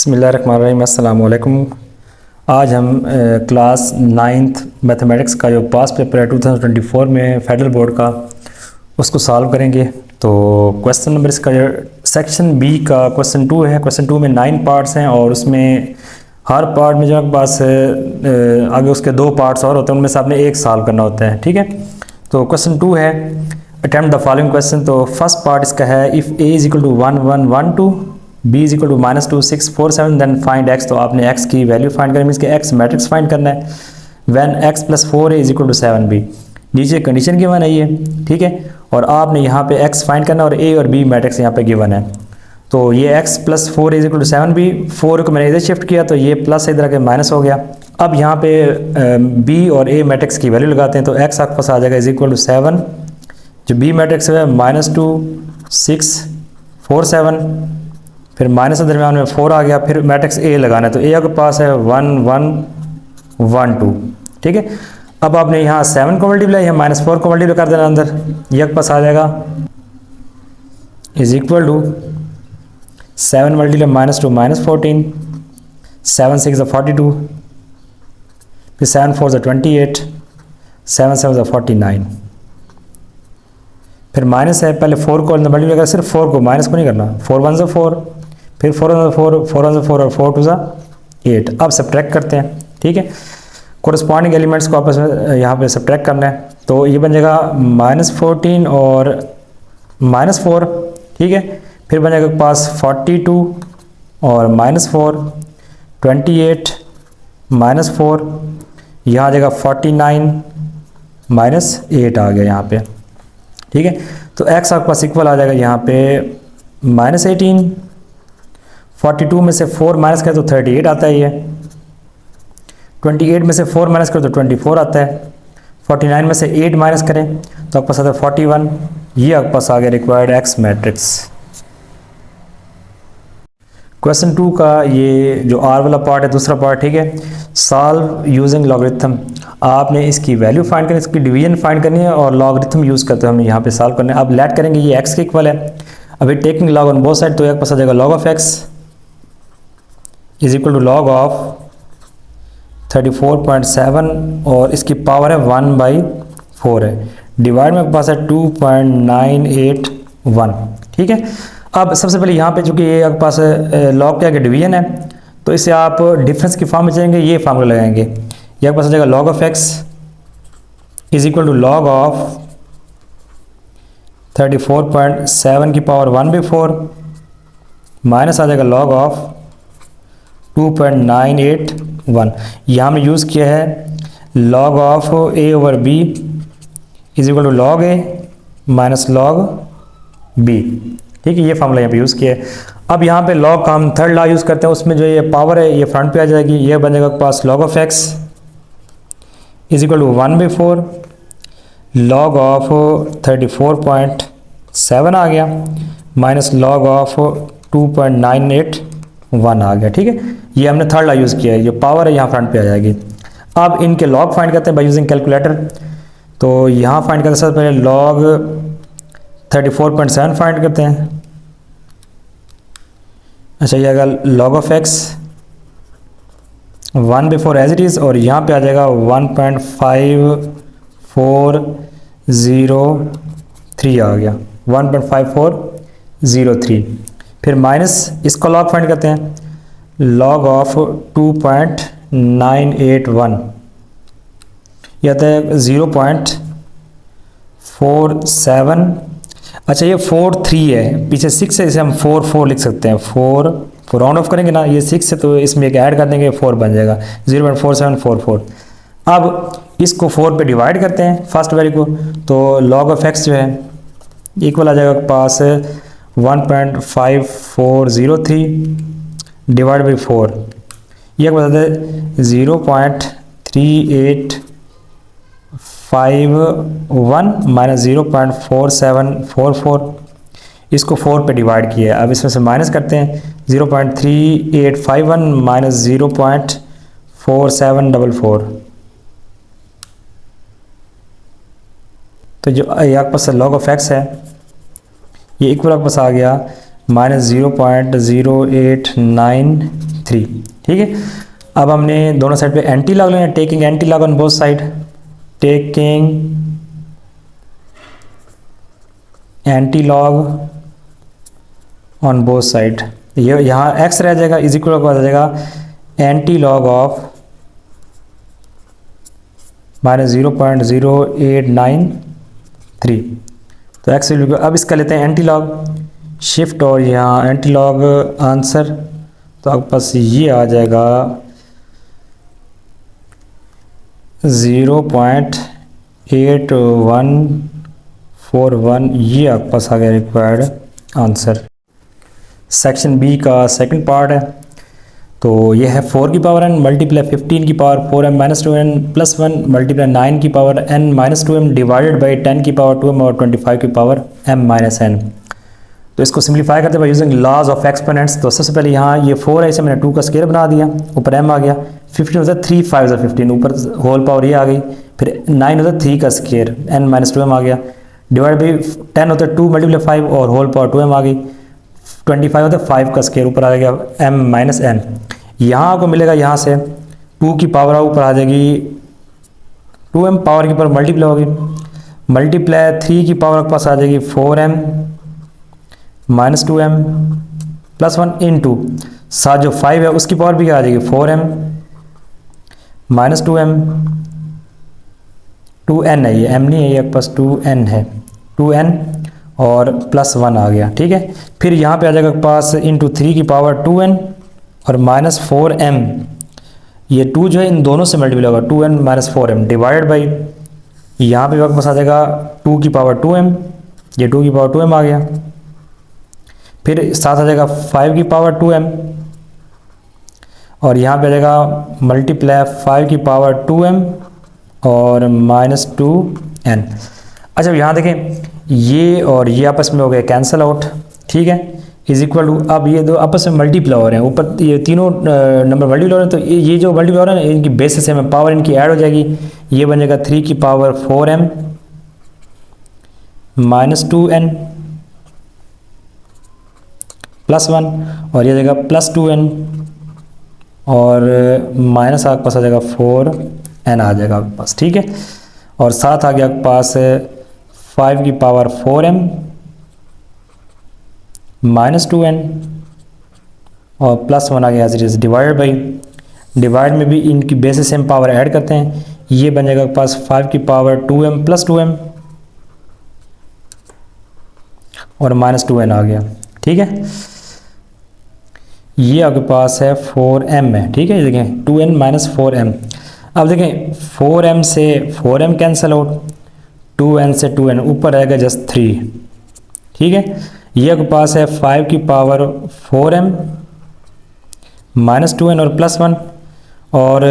बिस्मिल्लाहिर्रहमानिर्रहीम। अस्सलाम वालेकुम। आज हम क्लास 9th मैथमेटिक्स का जो पास पेपर है 2024 में फेडरल बोर्ड का उसको सॉल्व करेंगे। तो क्वेश्चन नंबर इसका सेक्शन बी का क्वेश्चन 2 है। क्वेश्चन 2 में 9 पार्ट्स हैं और उसमें हर पार्ट में जो आपके पास आगे उसके 2 पार्ट्स और होते हैं, उनमें से आपने एक सॉल्व करना होता है। ठीक है, तो क्वेश्चन 2 है अटेम्प्ट द फॉलोइंग क्वेश्चन। तो फर्स्ट पार्ट इसका है if a is equal to 1 1 1 2 b is equal to -2 6 4 7 then find x। तो आपने x की वैल्यू फाइंड करनी है, मीन्स कि x मैट्रिक्स फाइंड करना है। When x + 4a is equal to 7b, नीचे कंडीशन गिवन है ये, ठीक है। और आपने यहाँ पे x फाइंड करना है और a और b मैट्रिक्स यहाँ पे गिवन है। तो ये x + 4a is equal to 7b, 4 को मैंने इधर शिफ्ट किया तो ये प्लस इधर के माइनस हो गया। अब यहाँ पे b और a मैट्रिक्स की वैल्यू लगाते हैं तो x आपके पास आ जाएगा इज इक्वल टू 7, जो b मैट्रिक्स है -2 6 4 7, फिर माइनस के दरमियान में 4 आ गया, फिर मैट्रिक्स a लगाना है तो a आपके पास है 1 1 1 2, ठीक है। अब आपने यहाँ 7 को मल्टीप्लाई या -4 को मल्टीप्लाई कर देना अंदर, ये आपके पास आ जाएगा इज इक्वल टू 7 मल्टीप्लाई -2 -14, 7 6 42, फिर 7 4 28, 7 7 49, फिर माइनस है, पहले 4 को मल्टीप्लाई कर, सिर्फ 4 को, माइनस को नहीं करना। 4 1 ज़ा 4, फिर 4 1 ज़ा 4, 4 1 ज़ा 4 और 4 2 ज़ा 8। अब सब्ट्रैक्ट करते हैं, ठीक है। कोरस्पॉन्डिंग एलिमेंट्स को आपस में यहाँ पे सब्ट्रैक्ट करना है तो ये बन जाएगा -14 और -4, ठीक है। फिर बन जाएगा पास 42 और -4, 28 -4, यहाँ आ जाएगा 49 -8 आ गया यहाँ पे, ठीक है। तो x आपके पास इक्वल आ जाएगा यहाँ पे -18, 42 में से 4 माइनस करें तो 38 आता है, ये 28 में से 4 माइनस करें तो 24 आता है, 49 में से 8 माइनस करें तो आपके पास आता है 41। ये आपके पास आ गया रिक्वायर्ड x मैट्रिक्स। क्वेश्चन 2 का ये जो r वाला पार्ट है, दूसरा पार्ट, ठीक है। सॉल्व यूजिंग लॉगरिथम, आपने इसकी वैल्यू फाइंड करनी है, इसकी डिवीजन फाइंड करनी है और लॉगरिथम यूज़ करते हैं हम यहाँ पे सॉल्व करने। अब लेट करेंगे, ये x के इक्वल है। अभी taking log on both side तो एक पास आ जाएगा log of x is equal to log of 34.7 और इसकी पावर है 1/4 है, डिवाइड में पास है 2.981, ठीक है। अब सबसे पहले यहाँ पे चूंकि ये आपके पास लॉग के आगे डिवीजन है तो इसे आप डिफरेंस की फॉर्म में जाएंगे, ये फार्मूला लगाएंगे। ये आपके पास आ जाएगा log of x is equal to log of 34.7 की पावर 1/4 माइनस आ जाएगा log ऑफ 2.981। यहाँ हमने यूज़ किया है log of a over b is equal to log a minus log b, ठीक है। ये फार्मूला यहाँ पे यूज़ किया है। अब यहाँ पे log का हम थर्ड लॉ यूज़ करते हैं, उसमें जो ये पावर है ये फ्रंट पे आ जाएगी। ये बन जाएगा पास log of x is equal to 1/4 log of 34.7 आ गया माइनस log ऑफ 2.981 आ गया, ठीक है। ये हमने थर्ड लॉ यूज़ किया है, ये पावर है यहाँ फ्रंट पे आ जाएगी। अब इनके log फाइंड करते हैं बाय यूजिंग कैलकुलेटर। तो यहाँ फाइंड करते हैं, सबसे पहले log 34.7 फाइंड करते हैं। अच्छा, ये आएगा log of x 1/4 as it is और यहाँ पे आ जाएगा 1.5403 आ गया, 1.5403। फिर माइनस इसका log फाइंड करते हैं, log ऑफ 2.981 ये आता है 0.47। अच्छा, ये 43 है, पीछे 6 है, इसे हम 44 लिख सकते हैं। 4 राउंड ऑफ करेंगे ना, ये 6 है तो इसमें एक ऐड कर देंगे, 4 बन जाएगा 0.4744। अब इसको 4 पे डिवाइड करते हैं फर्स्ट वैल्यू को, तो log ऑफ x जो है इक्वल आ जाएगा पास 1.5403 डिवाइड बाई 4, ये बताते हैं 0.3851 माइनस 0.4744। इसको 4 पे डिवाइड किया है। अब इसमें से माइनस करते हैं, 0.3851 माइनस 0.4744, तो जो आपके पास log ऑफ x है ये इक्वल आपके पास आ गया -0.0892 3। ठीक है, अब हमने दोनों साइड पे एंटी लॉग लेना है, taking anti log on both side, taking anti log on both side. ये यहाँ x रह जाएगा, इज इक्वल हो जाएगा एंटी लॉग ऑफ -0.0893। तो x वैल्यू, अब इसका लेते हैं एंटी लॉग, शिफ्ट और यहाँ एंटी लॉग आंसर, तो आपके पास ये आ जाएगा 0.8141, ये आपके पास आ गया रिक्वायर्ड आंसर। सेक्शन बी का सेकंड पार्ट है, तो ये है 4 की पावर n मल्टीप्लाई 15 की power 4m minus 2n plus 1 multiply 9 की power n minus 2m divided by 10 की पावर 2m और 25 की पावर m माइनस n। तो इसको सिंप्लीफाई करते हैं यूजिंग लॉज ऑफ एक्सपोनेंट्स। तो सबसे पहले यहाँ ये 4 है, इसे मैंने 2 का स्केयर बना दिया, ऊपर m आ गया, 15 होता है 3 5 15, ऊपर होल पावर ये आ गई, फिर 9 होता है 3 का स्केयर n माइनस 2m आ गया, डिवाइड बाई 10 होता है 2 मल्टीप्लाई 5 और होल पावर 2m आ गई, 25 होता है 5 का स्केयर, ऊपर आ गया m माइनस n। यहाँ आपको मिलेगा, यहाँ से 2 की पावर ऊपर आ जाएगी, 2m पावर की पावर मल्टीप्लाई होगी, मल्टीप्लाई 3 की पावर आपके पास आ जाएगी 4m minus 2m plus 1 into साथ जो 5 है उसकी पावर भी आ जाएगी 4m माइनस 2m, 2n है, ये m नहीं है, ये आपके पास 2n है, 2n और प्लस 1 आ गया। ठीक है, फिर यहाँ पे आ जाएगा पास इंटू 3 की पावर 2n और माइनस 4m, ये 2 जो है इन दोनों से मल्टीप्लाई होगा, 2n minus 4m divided by, यहाँ पे आपके पास आ जाएगा 2 की पावर 2m, ये 2 की पावर 2m आ गया, फिर साथ आ जाएगा 5 की पावर 2m और यहाँ पे आ जाएगा मल्टीप्लाई 5 की पावर 2m और माइनस 2n। अच्छा यहाँ देखें, ये और ये आपस में हो गए कैंसिल आउट। ठीक है, इज इक्वल टू, अब ये दो आपस में मल्टीप्लाई हो रहे हैं, ऊपर ये तीनों नंबर मल्टीप्लाई हो रहे हैं, तो ये जो मल्टीप्लाई हो रहे हैं इनकी बेसिस में पावर इनकी ऐड हो जाएगी, ये बन जाएगा 3 की power 4m minus 2n plus 1 और ये जाएगा प्लस 2n और माइनस आपके पास आ जाएगा 4n आ जाएगा आपके पास। ठीक है, और साथ आ गया आपके पास 5 की पावर 4m माइनस 2n और प्लस 1 आ गया as it is divided by, divide में भी इनकी बेसिस से हम पावर ऐड करते हैं, ये बन जाएगा आपके पास 5 की पावर 2m प्लस 2m और माइनस 2n आ गया। ठीक है, ये आपके पास है 4m है। ठीक है, देखें 2n माइनस 4m, अब देखें 4m से 4m कैंसिल आउट, 2n से 2n ऊपर रहेगा जस्ट 3। ठीक है, ये आपके पास है 5 की पावर 4m माइनस 2n और प्लस 1 और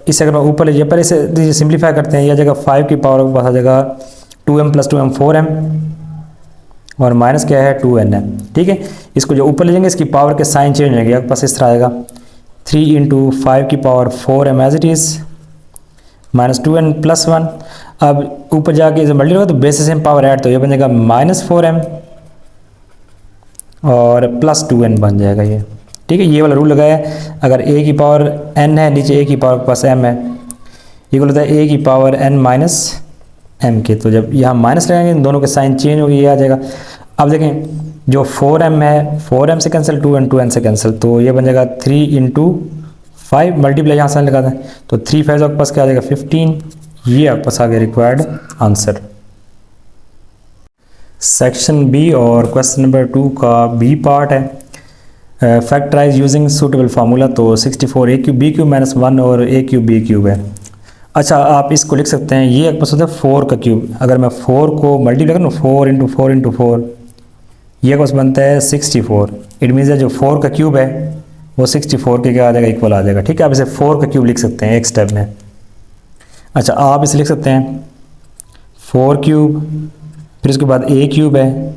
इसे अगर मैं ऊपर लीजिए पर इसे सिंप्लीफाई करते हैं, यह जगह 5 की पावर के पास आ जाएगा 2m प्लस 2m 4m और माइनस क्या है 2n है। ठीक है, इसको जो ऊपर ले जाएंगे इसकी पावर के साइन चेंज होंगे, आपके पास इस तरह आएगा 3 इंटू 5 की power 4m as it is minus 2n plus 1। अब ऊपर जाके जब मल्टीप्लाई होगा तो बेसिस में पावर ऐड, तो ये बन जाएगा माइनस 4m और प्लस 2n बन जाएगा ये। ठीक है, ये वाला रूल लगाया है, अगर a की पावर n है, नीचे a की पावर पास m है, ये बोलता है a की पावर n माइनस m के, तो जब यहाँ माइनस लगाएंगे इन दोनों के साइन चेंज होगी, ये आ जाएगा। अब देखें जो 4m है 4m से कैंसिल, 2n 2n से कैंसिल, तो ये बन जाएगा 3 इंटू 5 मल्टीप्लाई यहाँ साइन लगा दें, तो 3 5 आपके पास क्या आ जाएगा 15, ये आपके पास आ गया रिक्वायर्ड आंसर। सेक्शन बी और क्वेश्चन नंबर 2 का बी पार्ट है, फैक्टराइज यूजिंग सूटेबल फार्मूला। तो 64 a cube b cube minus 1 और a क्यूब b क्यूब है। अच्छा, आप इसको लिख सकते हैं, ये आपके पास होता है 4 का क्यूब, अगर मैं 4 को मल्टीप्लाई करूँ 4 इंटू 4 इंटू 4, ये आपके पास बनता है 64। इट मीन्स जो 4 का क्यूब है वो 64 के क्या आ जाएगा, इक्वल आ जाएगा। ठीक है, आप इसे 4 का क्यूब लिख सकते हैं एक स्टेप में। अच्छा, आप इसे लिख सकते हैं 4 क्यूब, फिर उसके बाद a क्यूब है,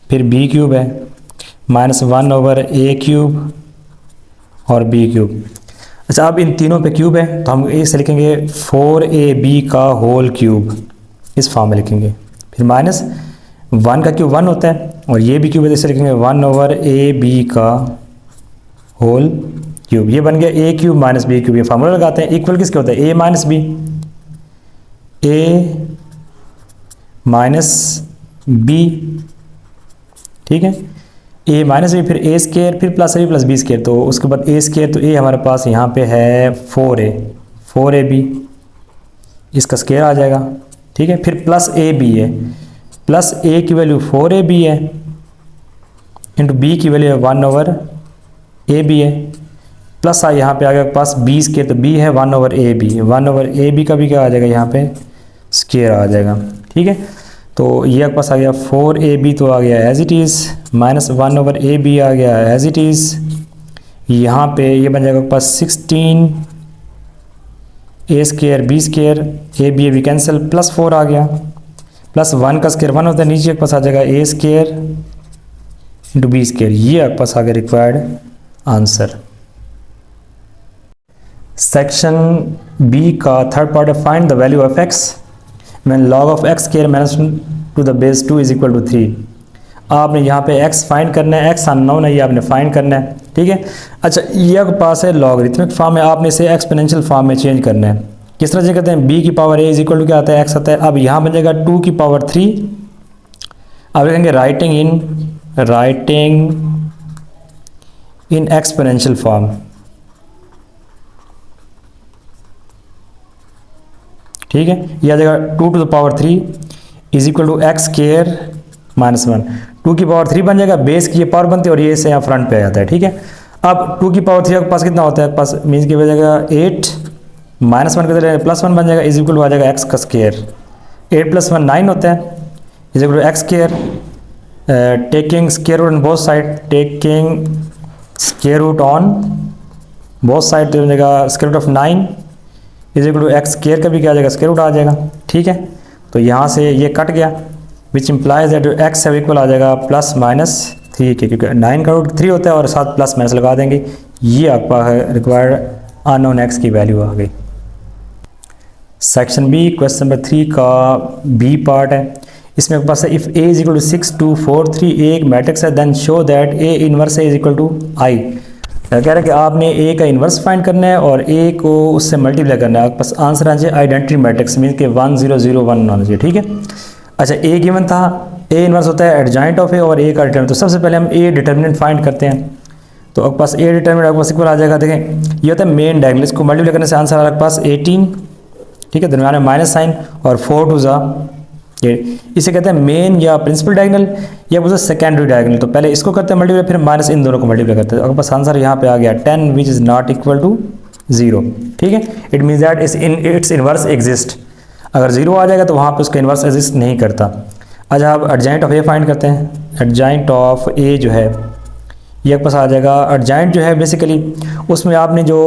फिर b क्यूब है, माइनस 1 ओवर a क्यूब और b क्यूब। अच्छा, अब इन तीनों पे क्यूब है तो हम इसे लिखेंगे 4ab का होल क्यूब, इस फॉर्म में लिखेंगे। फिर माइनस 1 का क्यूब 1 होता है और ये भी क्यूब है, तो इसे लिखेंगे 1 ओवर ab का होल क्यूब, ये बन गया ए क्यूब माइनस बी क्यूब। ये फार्मूला लगाते हैं, इक्वल किसके होता है, ए माइनस बी, ए माइनस बी, ठीक है, ए माइनस बी, फिर ए स्केयर, फिर प्लस ए प्लस बी स्केयर, तो उसके बाद ए स्केयर, तो ए हमारे पास यहाँ पे है 4ab, इसका स्केयर आ जाएगा, ठीक है, फिर प्लस ए बी है, प्लस ए की वैल्यू 4ab है, इंटू बी की वैल्यू 1/ab है, प्लस यहाँ पे आ गया पास बी स्केयर, तो बी है 1/ab, 1/ab का भी क्या आ जाएगा यहाँ पे स्केयर आ जाएगा, ठीक है। तो ये आपके पास आ गया 4ab तो आ गया as it is, minus 1/ab आ गया एज इट इज़, यहाँ पे ये बन जाएगा आपके पास 16 A square B square, A B cancel, plus 4 आ गया, प्लस 1 का स्केयर 1 होता है, नीचे आपके पास आ जाएगा A square into B square. ये आपके पास आ गया रिक्वायर्ड आंसर। सेक्शन बी का थर्ड पार्ट है, find the value of x when log of x square minus to the base 2 is equal to 3। आपने यहाँ पे x फाइंड करना है, x अननोन है, ये आपने फाइंड करना है, ठीक है। अच्छा, ये आपके पास है लॉगरिथमिक फॉर्म है, आपने इसे एक्सपोनेंशियल फॉर्म में चेंज करना है। किस तरह से करते हैं, b की power a is equal to क्या आता है, x आता है। अब यहाँ बन जाएगा 2 की पावर 3, अब लिखेंगे राइटिंग इन एक्सपोनेंशियल फॉर्म, ठीक है। यह आ जाएगा 2 to the power 3 is equal to x square minus 1, 2 की पावर 3 बन जाएगा, बेस की ये पावर बनती है और ये से यहाँ फ्रंट पे आ जाता है, ठीक है। अब 2 की पावर 3 आपके पास कितना होता है, पास मीन्स की हो जाएगा 8 माइनस 1 के प्लस 1 बन जाएगा, इज इक्वल टू आ जाएगा एक्स का स्केयर, 8 + 1 9 होता है, is equal to x square, taking square root on both side, taking square root on both side, तो हो जाएगा square root of 9 is equal to x square का भी क्या आ जाएगा, स्केयर रूट आ जाएगा, ठीक है। तो यहाँ से ये कट गया, विच इम्प्लाइज दैट एक्स सब इक्वल आ जाएगा प्लस माइनस 3 के, क्योंकि 9 का रूट 3 होता है और साथ प्लस माइनस लगा देंगे। ये आपका रिक्वायर्ड अननोन एक्स की वैल्यू आ गई। सेक्शन बी क्वेश्चन नंबर 3 का बी पार्ट है, इसमें आपके पास है if A is equal to 6 2 4 3, A एक मैट्रिक्स है, then show that A inverse A is equal to I. कह रहा है कि आपने ए का इन्वर्स फाइंड करना है और ए को उससे मल्टीप्लाई करना है। आपके पास आंसर आ जाए आइडेंटिटी मैट्रिक्स, मीन के 1 0 0 1 होना चाहिए, ठीक है। अच्छा, ए गिवन था, ए इन्वर्स होता है एडजॉइंट ऑफ ए और ए का डिटर्मिनेंट, तो सबसे पहले हम ए डिटर्मिनेंट फाइंड करते हैं। तो आपके पास ए डिटर्मिनेंट आपके पास इक्वल आ जाएगा, देखें ये होता है मेन डायगोनल, इसको मल्टीप्लाई करने से आंसर आ रहा है आपके पास 18, ठीक है, दरम्यान में माइनस साइन और 4 टू ज़ा, इसे कहते हैं मेन या प्रिंसिपल डायगोनल या बोलते हैं सेकेंडरी डायगोनल। तो पहले इसको करते हैं मल्टीप्लाई, फिर माइनस इन दोनों को मल्टीप्लाई करते हैं। आपके पास आंसर यहाँ पे आ गया 10 which is not equal to 0, ठीक है। It means that its inverse exist, अगर 0 आ जाएगा तो वहाँ पे उसका इन्वर्स एग्जिस्ट नहीं करता। अच्छा, आप एडजॉइंट ऑफ ए फाइंड करते हैं। एडजॉइंट ऑफ ए जो है ये आपके पास आ जाएगा, एडजॉइंट जो है बेसिकली उसमें आपने जो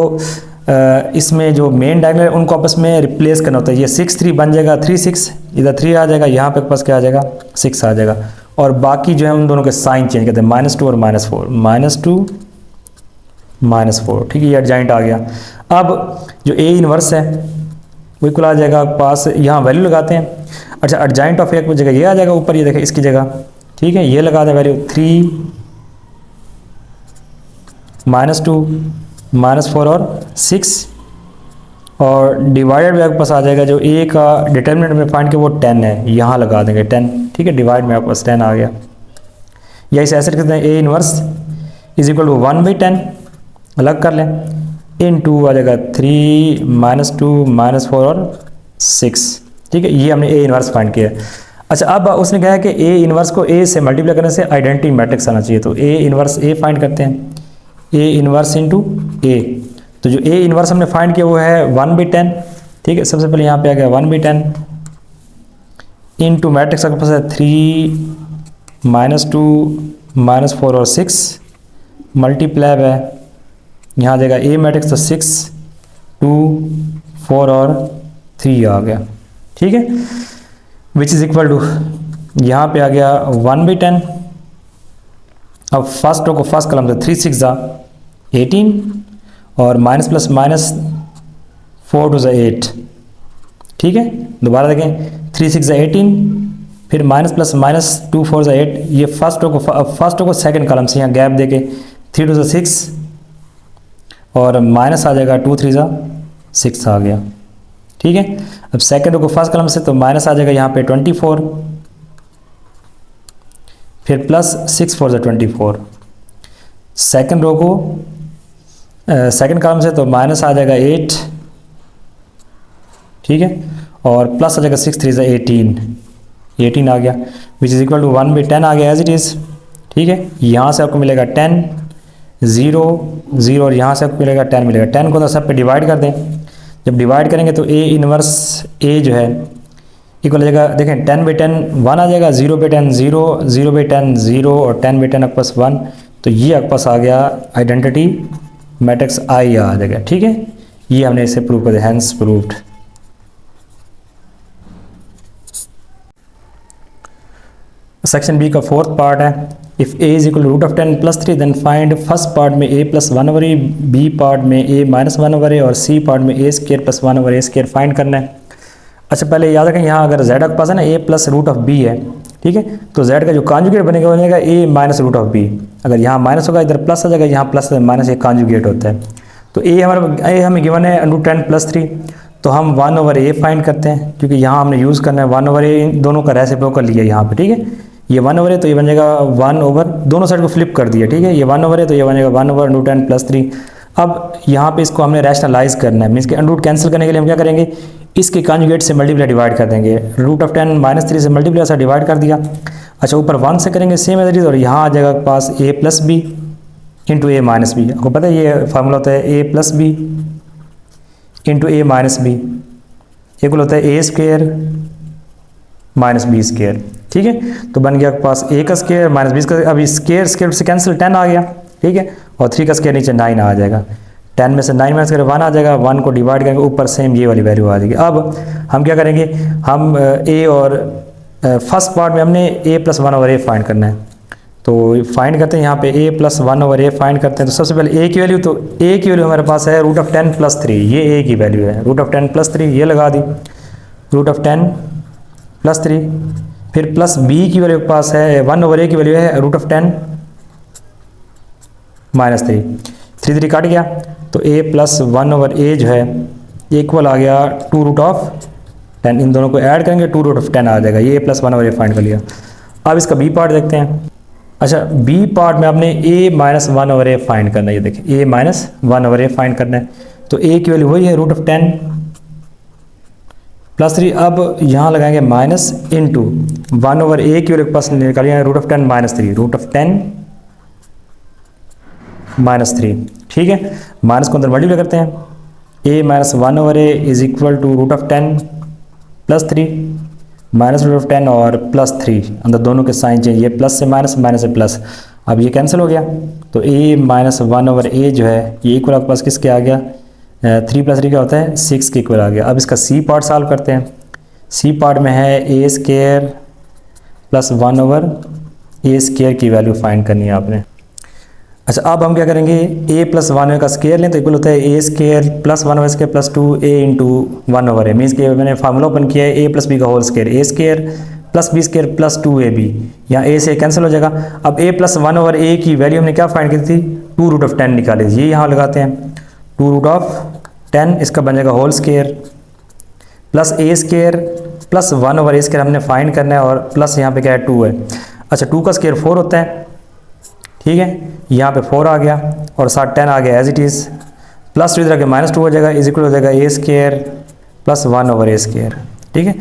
इसमें जो मेन डायगोनल है उनको आपस में रिप्लेस करना होता है। ये 6 3 बन जाएगा 3 6, इधर 3 आ जाएगा, यहाँ पे पास क्या आ जाएगा 6 आ जाएगा, और बाकी जो है उन दोनों के साइन चेंज करते हैं, -2 और -4, -2 -4, ठीक है। ये एडजॉइंट आ गया। अब जो ए इनवर्स है वो इक्वल आ जाएगा पास, यहाँ वैल्यू लगाते हैं। अच्छा, एडजॉइंट ऑफ ए की जगह ये आ जाएगा ऊपर, ये देखें इसकी जगह, ठीक है, ये लगा दें वैल्यू 3 -2 -4 और 6, और डिवाइडेड में आपके पास आ जाएगा जो ए का डिटर्मिनेंट में फाइंड के वो 10 है, यहाँ लगा देंगे 10, ठीक है, डिवाइड में आपके पास 10 आ गया। या इसे ऐसे कहते हैं A inverse is equal to 1/10, अलग कर लें, इन 2 आ जाएगा 3 -2 -4 और 6, ठीक है। ये हमने ए इनवर्स फाइंड किया। अच्छा, अब उसने कहा है कि ए इनवर्स को ए से मल्टीप्लाई करने से आइडेंटिटी मैट्रिक्स आना चाहिए, तो ए इनवर्स ए फाइंड करते हैं, ए इनवर्स इंटू ए। तो जो ए इनवर्स हमने फाइंड किया वो है 1/10, ठीक है। सबसे पहले यहाँ पे आ गया 1/10 इंटू मैट्रिक्स आपके पास है 3 -2 -4 और 6, मल्टीप्लाई है यहाँ आ जाएगा ए मैट्रिक्स, तो 6 2 4 और 3 आ गया, ठीक है, विच इज़ इक्वल टू यहाँ पे आ गया 1/10। अब फर्स्ट रो को फर्स्ट कलम से 3 6 18 और माइनस प्लस माइनस 4 2 8, ठीक है। दोबारा देखें, 3 6 18, फिर माइनस प्लस माइनस 2 4 8, ये फर्स्ट रो को सेकंड कॉलम से यहाँ गैप देके 3 2 6 और माइनस आ जाएगा 2 3 ज़ा 6 आ गया, ठीक है। अब सेकंड रो को फर्स्ट कॉलम से तो माइनस आ जाएगा यहाँ पे 24, फिर प्लस 6 4 ज़ा 24। सेकंड रो को सेकंड कॉलम से तो माइनस आ जाएगा 8, ठीक है, और प्लस आ जाएगा 6 3 ज़ा 18 आ गया, which is equal to 1 by 10 आ गया एज इट इज़, ठीक है। यहाँ से आपको मिलेगा 10 0 0 और यहाँ से आपको मिलेगा 10 मिलेगा। 10 को तो सब पे डिवाइड कर दें, जब डिवाइड करेंगे तो ए इनवर्स ए जो है इक्वल हो जाएगा, देखें 10 बाई 10 1 आ जाएगा, 0 बाई 10 0, 0 बाई 10 0 और 10 बाई 10 आपके पास 1, तो ये आपके पास आ गया आइडेंटिटी मैट्रिक्स आई आ जाएगा, ठीक है। ये हमने इसे प्रूव कर दिया, हैंस प्रूव्ड। सेक्शन बी का फोर्थ पार्ट है, if a is equal root of 10 plus 3 then find first part में a plus 1 over a, b part में ए माइनस 1 ओवर ए और सी पार्ट में ए स्केयर प्लस 1 ओवर ए square find करना है। अच्छा पहले याद रखें, यहाँ अगर जेड के पास है ना ए प्लस रूट ऑफ बी है, ठीक है, तो जेड का जो कॉन्जुगेट बनेगा वो बनेगा ए माइनस रूट ऑफ बी। अगर यहाँ माइनस होगा इधर प्लस आ जाएगा, यहाँ प्लस माइनस एक कॉन्जुगेट होता है। तो ए हमें गिवन है √10 प्लस 3, तो हम 1 ओवर ए फाइंड करते हैं, क्योंकि यहाँ हमने यूज़ करना है 1 ओवर ए, दोनों का रेसिप्रोकल लिया यहाँ पे, ठीक है। ये 1 ओवर है तो ये बन जाएगा 1 ओवर, दोनों साइड को फ्लिप कर दिया, ठीक है। ये 1 ओवर है तो ये बन जाएगा 1 ओवर √10 प्लस 3। अब यहाँ पे इसको हमने रैशनलाइज करना है, मीन्स के अंडर कैंसिल करने के लिए हम क्या करेंगे, इसके कॉन्जुगेट से मल्टीप्लाई डिवाइड कर देंगे। √10 माइनस 3 से मल्टीप्लाई ऐसा डिवाइड कर दिया। अच्छा ऊपर 1 से करेंगे सेम एज इट इज, और यहाँ आ जाएगा पास a plus B into A minus b. आपको पता है ये फार्मूला होता है a plus B into A minus b equal होता है a square minus b square, ठीक है। तो बन गया आपके पास a का स्क्वेयर माइनस बी का, अभी स्क्वेयर स्क्वेयर से कैंसिल 10 आ गया, ठीक है, और 3 का स्क्वेयर नीचे 9 आ जाएगा। 10 में से 9 माइनस करें 1 आ जाएगा, 1 को डिवाइड करेंगे ऊपर सेम ये वाली वैल्यू आ जाएगी। अब हम क्या करेंगे, हम a और फर्स्ट पार्ट में हमने a plus 1 over A find करना है, तो फाइंड करते हैं यहाँ पे a plus 1 over A find करते हैं। तो सबसे पहले a की वैल्यू, तो a की वैल्यू हमारे पास है √10 प्लस 3, ये a की वैल्यू है, √10 प्लस 3 ये लगा दी, √10 प्लस 3, फिर प्लस b की वैल्यू के पास है 1 ओवर a की वैल्यू है √10 माइनस 3, 3 3 काट गया, तो a प्लस 1 ओवर a जो है इक्वल आ गया 2√10, इन दोनों को ऐड करेंगे 2√10 आ जाएगा, ये a plus 1 over a find कर लिया। अब इसका b पार्ट देखते हैं। अच्छा b पार्ट में आपने a minus 1 over a find करना है, ये देखिए a minus 1 over a find करना है, तो a की वैल्यू वही है √10 प्लस 3। अब यहाँ लगाएंगे माइनस इंटू 1 ओवर a की वैल्यू के पास निकालिए √10 माइनस 3, √10 माइनस 3, ठीक है। माइनस को अंदर मल्टीप्लाई करते हैं, a minus 1 over a is equal to √10 plus 3 minus √10 और प्लस 3, अंदर दोनों के साइन चेंज, ये प्लस से माइनस माइनस से प्लस, अब ये कैंसिल हो गया, तो a माइनस 1 ओवर a जो है ये इक्वल आपके पास किसके आ गया, 3 प्लस 3 क्या होता है 6 के इक्वल आ गया। अब इसका c पार्ट सॉल्व करते हैं। c पार्ट में है a square plus 1 over a square की वैल्यू फाइंड करनी है आपने। अच्छा अब हम क्या करेंगे, a प्लस 1 का स्क्वायर लें तो इक्वल होता है a square plus 1 over square plus 2a into 1 over a, means के मैंने फार्मूला ओपन किया है a प्लस b का whole square, a square plus b square plus 2ab, यहाँ a से कैंसिल हो जाएगा। अब a प्लस 1 ओवर a की वैल्यू हमने क्या फाइंड की थी, 2√10 निकाली, ये यहाँ लगाते हैं 2√10, इसका बन जाएगा whole square plus a square plus 1 over a square हमने फाइंड करना है, और प्लस यहाँ पे क्या है 2 है। अच्छा 2 का स्क्वायर 4 होता है, ठीक है, यहाँ पे 4 आ गया और साथ 10 आ गया एज इट इज़, प्लस 2 इधर आके माइनस 2 हो जाएगा, इज इक्वल हो जाएगा a square plus 1 over a square, ठीक है।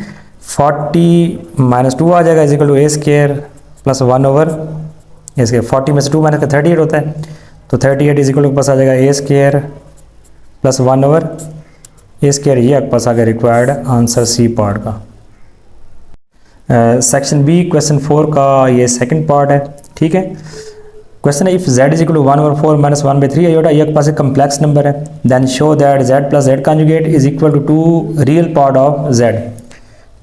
40 माइनस 2 आ जाएगा is equal to a square plus 1 over a square, 40 में से 2 माइनस का 38 होता है, तो 38 इज इक्वल टू पास आ जाएगा a square plus 1 over a square, ये आपके पास आ गया रिक्वायर्ड आंसर c पार्ट का। सेक्शन बी क्वेश्चन 4 का ये सेकंड पार्ट है, ठीक है। क्वेश्चन है if z is equal to 1 over 4 minus 1 by 3 iota, ये आपके पास एक कम्प्लेक्स नंबर है, then show that z plus z conjugate is equal to 2 real part of z।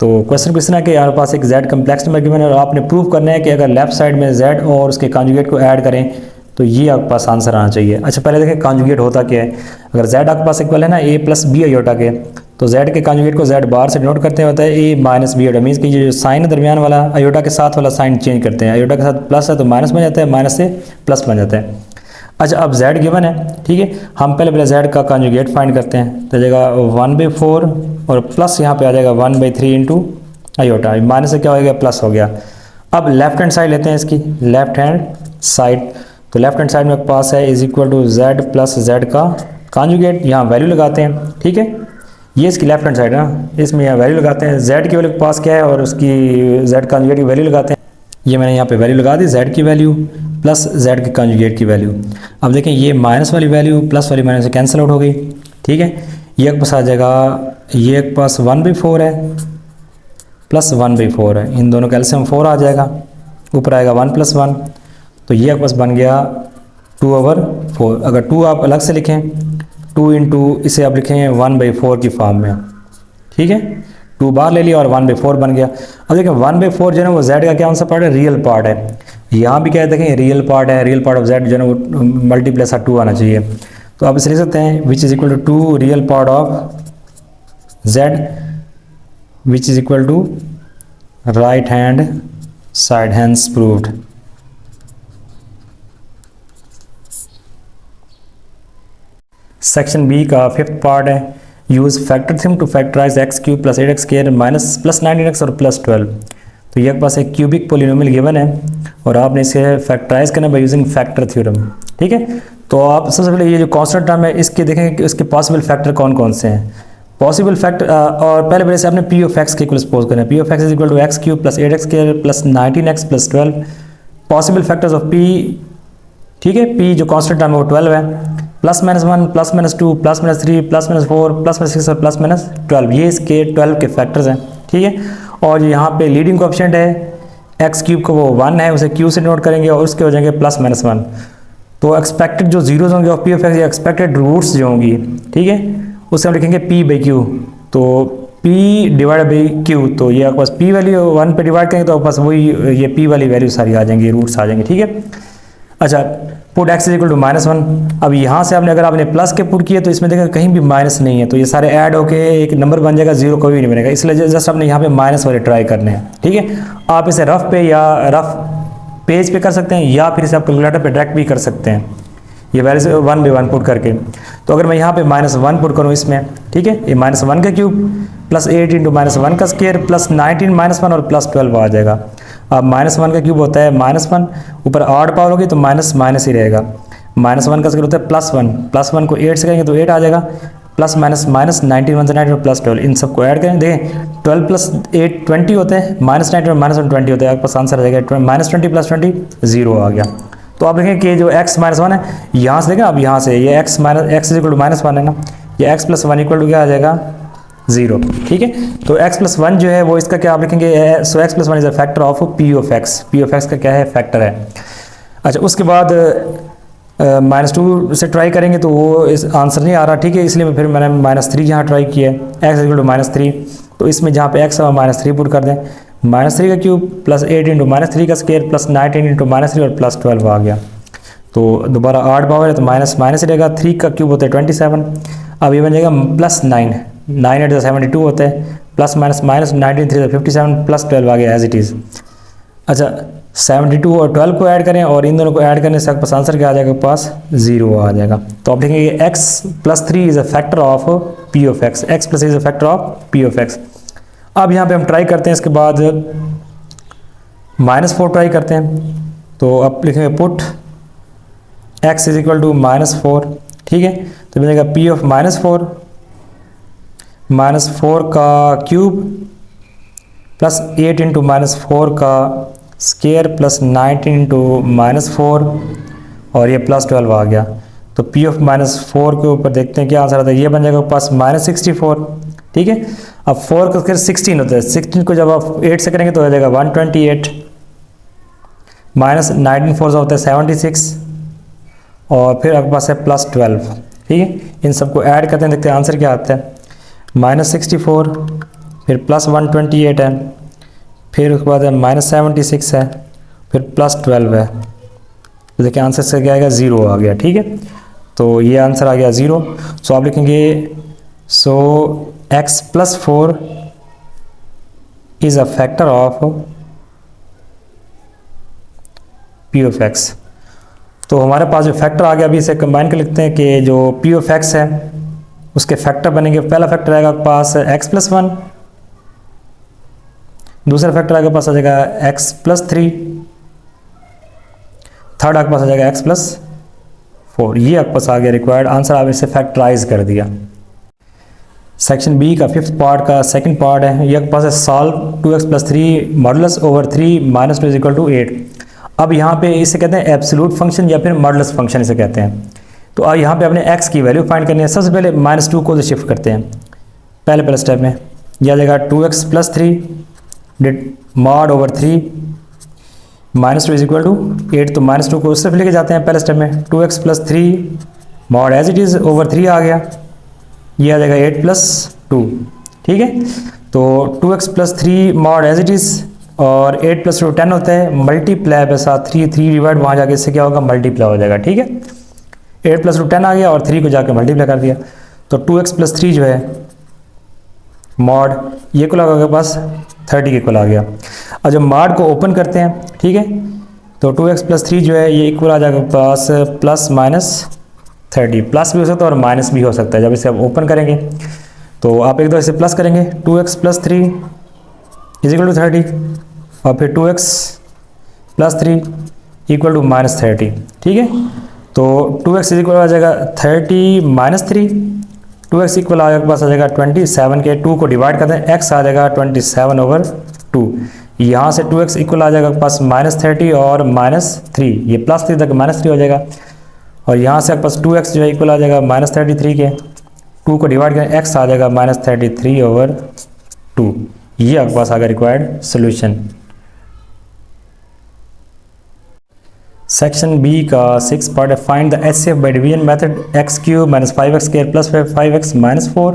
तो क्वेश्चन है कि हमारे पास एक z कम्प्लेक्स नंबर गिवन है और आपने प्रूव करना है कि अगर लेफ्ट साइड में z और उसके कॉन्जुगेट को ऐड करें तो ये आपके पास आंसर आना चाहिए। अच्छा पहले देखें कॉन्जुगेट होता क्या है, अगर z आपके पास इक्वल है ना a प्लस बी आयोटा के, तो z के कॉन्जुगेट को z बार से डिनोट करते होता है a minus b iota, means कि ये जो साइन दरमियान वाला आयोटा के साथ वाला साइन चेंज करते हैं, आयोटा के साथ प्लस है तो माइनस बन जाता है, माइनस से प्लस बन जाता है। अच्छा, अब z गिवन है, ठीक है, हम पहले z का कॉन्जुगेट फाइंड करते हैं। तो जाएगा 1/4 और प्लस यहाँ पे आ जाएगा 1/3 इंटू आयोटा, माइनस से क्या हो गया, प्लस हो गया। अब लेफ्ट हैंड साइड लेते हैं इसकी, लेफ्ट हैंड साइड। तो लेफ्ट हैंड साइड में पास है is equal to z plus z का कॉन्जुगेट, यहाँ वैल्यू लगाते हैं, ठीक है, ये इसकी लेफ्ट हैंड साइड है ना, इसमें यहाँ वैल्यू लगाते हैं, z की वैल्यू के पास क्या है और उसकी z कॉन्जुगेट की वैल्यू लगाते हैं। ये मैंने यहाँ पे वैल्यू लगा दी, z की वैल्यू प्लस z के कॉन्जुगेट की वैल्यू। अब देखें ये माइनस वाली वैल्यू प्लस वाली माइनस से कैंसिल आउट हो गई, ठीक है, ये एक पास आ जाएगा, ये एक पास 1/4 है प्लस 1/4 है, इन दोनों का एलसीएम 4 आ जाएगा, ऊपर आएगा 1 + 1, तो ये एक पास बन गया 2/4। अगर 2 आप अलग से लिखें, 2 इंटू इसे आप लिखें 1/4 की फॉर्म में, ठीक है, 2 बार ले लिया और 1/4 बन गया। अब देखें 1/4 जो है वो z का क्या सा पार्ट है, रियल पार्ट है, यहाँ भी क्या है देखें रियल पार्ट है, रियल पार्ट ऑफ z जो है वो मल्टीप्लेस 2 आना चाहिए। तो आप इसे लिख सकते हैं which is equal to 2 real part of z which is equal to right hand side, hence proved. Section B का 5th पार्ट है, use factor theorem to factorise x³ + 8x² minus plus 19x और plus 12। तो ये पास एक cubic polynomial given है और आपने इसे फैक्टराइज करना बाय यूजिंग फैक्टर थ्योरम, ठीक है। तो आप सबसे पहले ये जो कांस्टेंट टर्म है इसके देखेंगे कि इसके पॉसिबल फैक्टर कौन कौन से हैं, पॉसिबल फैक्टर, और पहले से आपने p ऑफ x के इक्वल सपोज करना है, p of x is equal to x³ + 8x² + 19x + 12। Possible factors of p, ठीक है, p जो कांस्टेंट टर्म है वो 12 है, +-1 +-2 +-3 +-4 +-6 और +-12, ये इसके 12 के फैक्टर्स हैं, ठीक है। और यहाँ पे लीडिंग कोएफिशिएंट है x³ को वो 1 है, उसे q से नोट करेंगे और उसके हो जाएंगे +-1। तो एक्सपेक्टेड जो जीरोज होंगे ऑफ p ऑफ x या एक्सपेक्टेड रूट्स जो होंगी, ठीक है, उसे हम लिखेंगे p/q। तो p डिवाइड बाई q, तो ये आपके पास p वैल्यू 1 पे डिवाइड करेंगे तो आपके पास वही ये p वाली वैल्यू सारी आ जाएंगी, रूट्स आ जाएंगे, ठीक है। अच्छा, put x is equal to -1। अब यहाँ से अगर आपने प्लस के पुट किए तो इसमें देखा कहीं भी माइनस नहीं है, तो ये सारे ऐड होके एक नंबर बन जाएगा, 0 कोई भी नहीं बनेगा, इसलिए जस्ट आपने यहाँ पे माइनस वाले ट्राई करने हैं, ठीक है। आप इसे रफ पे या रफ पेज पे कर सकते हैं या फिर इसे आप कैलकुलेटर पे डायरेक्ट भी कर सकते हैं, ये वैल्यू 1/1 पुट करके। तो अगर मैं यहाँ पे -1 पुट करूँ इसमें, ठीक है, ये -1 का क्यूब प्लस 8 इंटू -1 का स्क्वायर प्लस 19 -1 और +12 आ जाएगा। अब -1 का क्यूब होता है -1, ऊपर ऑड पावर होगी तो माइनस माइनस ही रहेगा, -1 का स्क्वायर होता है +1 को 8 से करेंगे तो 8 आ जाएगा, प्लस माइनस माइनस 19 1 से 19 और +12, इन सबको ऐड करें, देखें 12 + 8 20 होते हैं, -19 और -1 20 होते हैं, आपके पास आंसर आ जाएगा -20 + 20 0 आ गया। तो आप देखें कि जो x - 1 है यहाँ से देखें, अब यहाँ से ये x इज इक्वल टू -1 है ना, ये x + 1 इक्वल टू क्या आ जाएगा 0, ठीक है। तो x + 1 जो है वो इसका क्या आप लिखेंगे, सो x + 1 is a factor of p of x का क्या है, फैक्टर है। अच्छा, उसके बाद -2 से ट्राई करेंगे तो वो इस आंसर नहीं आ रहा, ठीक है, इसलिए फिर मैंने -3 यहाँ ट्राई किया है, x इक्वल टू -3। तो इसमें जहाँ पे x है -3 पुट कर दें, -3 का क्यूब प्लस 8 इंटू -3 का स्क्वायर प्लस 19 इंटू -3 और +12 आ गया। तो दोबारा ऑड पावर है तो माइनस माइनस रहेगा, 3 का क्यूब होता है 27, अब ये बन जाएगा +9, 9 8 72 होता है, प्लस माइनस माइनस 19 3 57 +12 आ गया एज इट इज़। अच्छा, 72 और 12 को ऐड करें और इन दोनों को ऐड करने से आपके पास आंसर क्या आ जाएगा, पास 0 आ जाएगा। तो आप देखेंगे x + 3 is a factor of p of x, x + 3 is a factor of p of x। अब यहाँ पे हम ट्राई करते हैं, इसके बाद -4 ट्राई करते हैं, तो अब लिखेंगे put x is equal to -4, ठीक है। तो मिलेगा p ऑफ -4 का क्यूब प्लस 8 इंटू -4 का स्क्वायर प्लस 19 इंटू -4 और ये +12 आ गया। तो p ऑफ -4 के ऊपर देखते हैं क्या आंसर आता है, ये बन जाएगा पास -64, ठीक है। अब 4 का स्क्वायर 16 होता है, 16 को जब आप 8 से करेंगे तो हो जाएगा 128, -19 4 होता है 76 और फिर आपके पास है +12, ठीक है। इन सबको ऐड करते हैं, देखते हैं आंसर क्या आता है, -64 फिर +128 है, फिर उसके बाद है -76 है, फिर +12 है, तो देखिए आंसर से क्या आएगा 0 आ गया, ठीक है। तो ये आंसर आ गया 0। सो आप लिखेंगे सो x + 4 is a factor of p of x। तो हमारे पास जो फैक्टर आ गया, अभी इसे कंबाइन कर लिखते हैं कि जो पी ऑफ एक्स है उसके फैक्टर बनेंगे। पहला फैक्टर आएगा आपके पास एक्स प्लस वन, दूसरा फैक्टर आपके पास आ जाएगा एक्स प्लस थ्री, थर्ड आपके पास आ जाएगा एक्स प्लस फोर। ये आपके पास आ गया रिक्वायर्ड आंसर, आप इसे फैक्टराइज कर दिया। सेक्शन बी का फिफ्थ पार्ट का सेकंड पार्ट है, ये आपके पास है solve 2x plus three modulus over 3 minus 2 is equal to 8। अब यहाँ पे इसे कहते हैं एब्सोल्यूट फंक्शन या फिर मॉडुलस फंक्शन इसे कहते हैं। तो अब यहाँ पे अपने x की वैल्यू फाइंड करनी है। सबसे पहले -2 को शिफ्ट करते हैं पहले स्टेप में। यह आ जाएगा 2x plus three mod over 3 minus 2 is equal to 8। तो -2 को उस तरफ लेके जाते हैं पहले स्टेप में। 2x plus three mod as it is over 3 आ गया, ये आ जाएगा 8 प्लस 2। ठीक है, तो 2x plus three mod as it is और 8 प्लस 2 10 होता है, मल्टीप्लाई पे साथ 3 डिवाइड वहाँ जाके इससे क्या होगा मल्टीप्लाई हो जाएगा। ठीक है, 8 प्लस 2 10 आ गया और 3 को जाके मल्टीप्लाई कर दिया। तो 2x प्लस थ्री जो है मॉड ये इक्वल आ गया पास 30 के इक्वल आ गया। और जब मॉड को ओपन करते हैं, ठीक है, तो 2x प्लस थ्री जो है ये इक्वल आ जाएगा पास प्लस माइनस 30। प्लस भी हो सकता है और माइनस भी हो सकता है। जब इसे आप ओपन करेंगे तो आप एक दो इसे प्लस करेंगे, 2x plus three is equal to 30 और फिर 2x plus three equal to minus 30। ठीक है, तो 2x इज इक्वल आ जाएगा 30 माइनस थ्री, 2x इक्वल आपके पास आ जाएगा 27 के 2 को डिवाइड करते हैं, x आ जाएगा 27 ओवर 2। यहाँ से 2x इक्वल आ जाएगा आपके पास माइनस 30 और माइनस थ्री, ये प्लस 3 तक माइनस 3 हो जाएगा। और यहाँ से आपके पास 2x जो है इक्वल आ जाएगा माइनस 33 के 2 को डिवाइड करें, x आ जाएगा माइनस 33 ओवर 2। ये आपके पास आ गया रिक्वायर्ड सोल्यूशन। सेक्शन बी का 6 पार्ट है, find the HCF by division method x cube minus 5x square plus 5x minus 4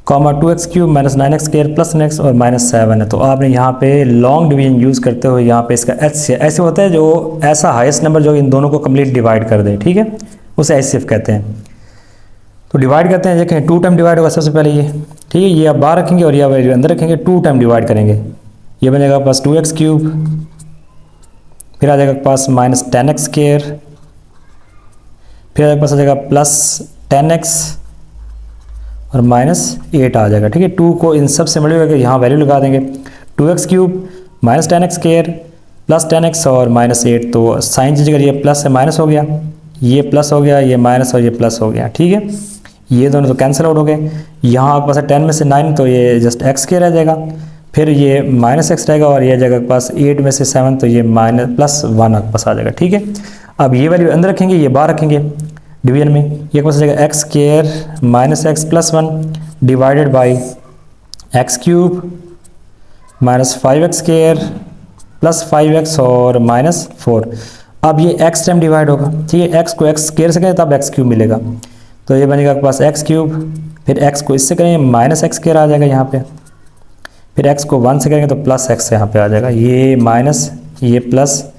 comma 2x cube minus 9x square plus 9x और माइनस 7 है। तो आपने यहाँ पे लॉन्ग डिवीजन यूज़ करते हुए यहाँ पे इसका एचसीएफ ऐसे होता है जो ऐसा हाईएस्ट नंबर जो इन दोनों को कंप्लीट डिवाइड कर दे, ठीक है, उसे एचसीएफ कहते हैं। तो डिवाइड करते हैं, देखें 2 टाइम डिवाइड होगा सबसे पहले ये, ठीक है, ये आप बाहर रखेंगे और ये वैल्यू अंदर रखेंगे, 2 टाइम डिवाइड करेंगे, ये बनेगा पास 2x क्यूब, फिर आ जाएगा पास माइनस 10x स्क्वायर, फिर आ जाएगा पास आ जाएगा प्लस 10x और माइनस 8 आ जाएगा। ठीक है, 2 को इन सब से मल्टीप्लाई करके यहाँ वैल्यू लगा देंगे, 2x cube minus 10x square plus 10x और माइनस 8। तो साइन चेंज करिए, प्लस से माइनस हो गया, ये प्लस हो गया, ये माइनस और ये प्लस हो गया। ठीक है, ये दोनों तो कैंसिल आउट हो गए। यहाँ आपके पास 10 में से 9 तो ये जस्ट x स्क्वायर रह जाएगा, फिर ये माइनस x रहेगा और ये जाएगा पास 8 में से 7 तो ये माइनस प्लस 1 आपके पास आ जाएगा। ठीक है, अब ये वैल्यू अंदर रखेंगे, ये बाहर रखेंगे डिवीजन में, ये पास आ जाएगा x square minus x plus 1 divided by x cube minus 5x square plus 5x और माइनस 4। अब ये x टाइम डिवाइड होगा, ठीक है, x को x स्क्वायर से करें तब x क्यूब मिलेगा, तो ये बनेगा आपके पास x क्यूब, फिर x को इससे करेंगे माइनस x स्क्वायर आ जाएगा यहाँ पे, फिर x को 1 से करेंगे तो प्लस x यहाँ पे आ जाएगा, ये माइनस ये प्लस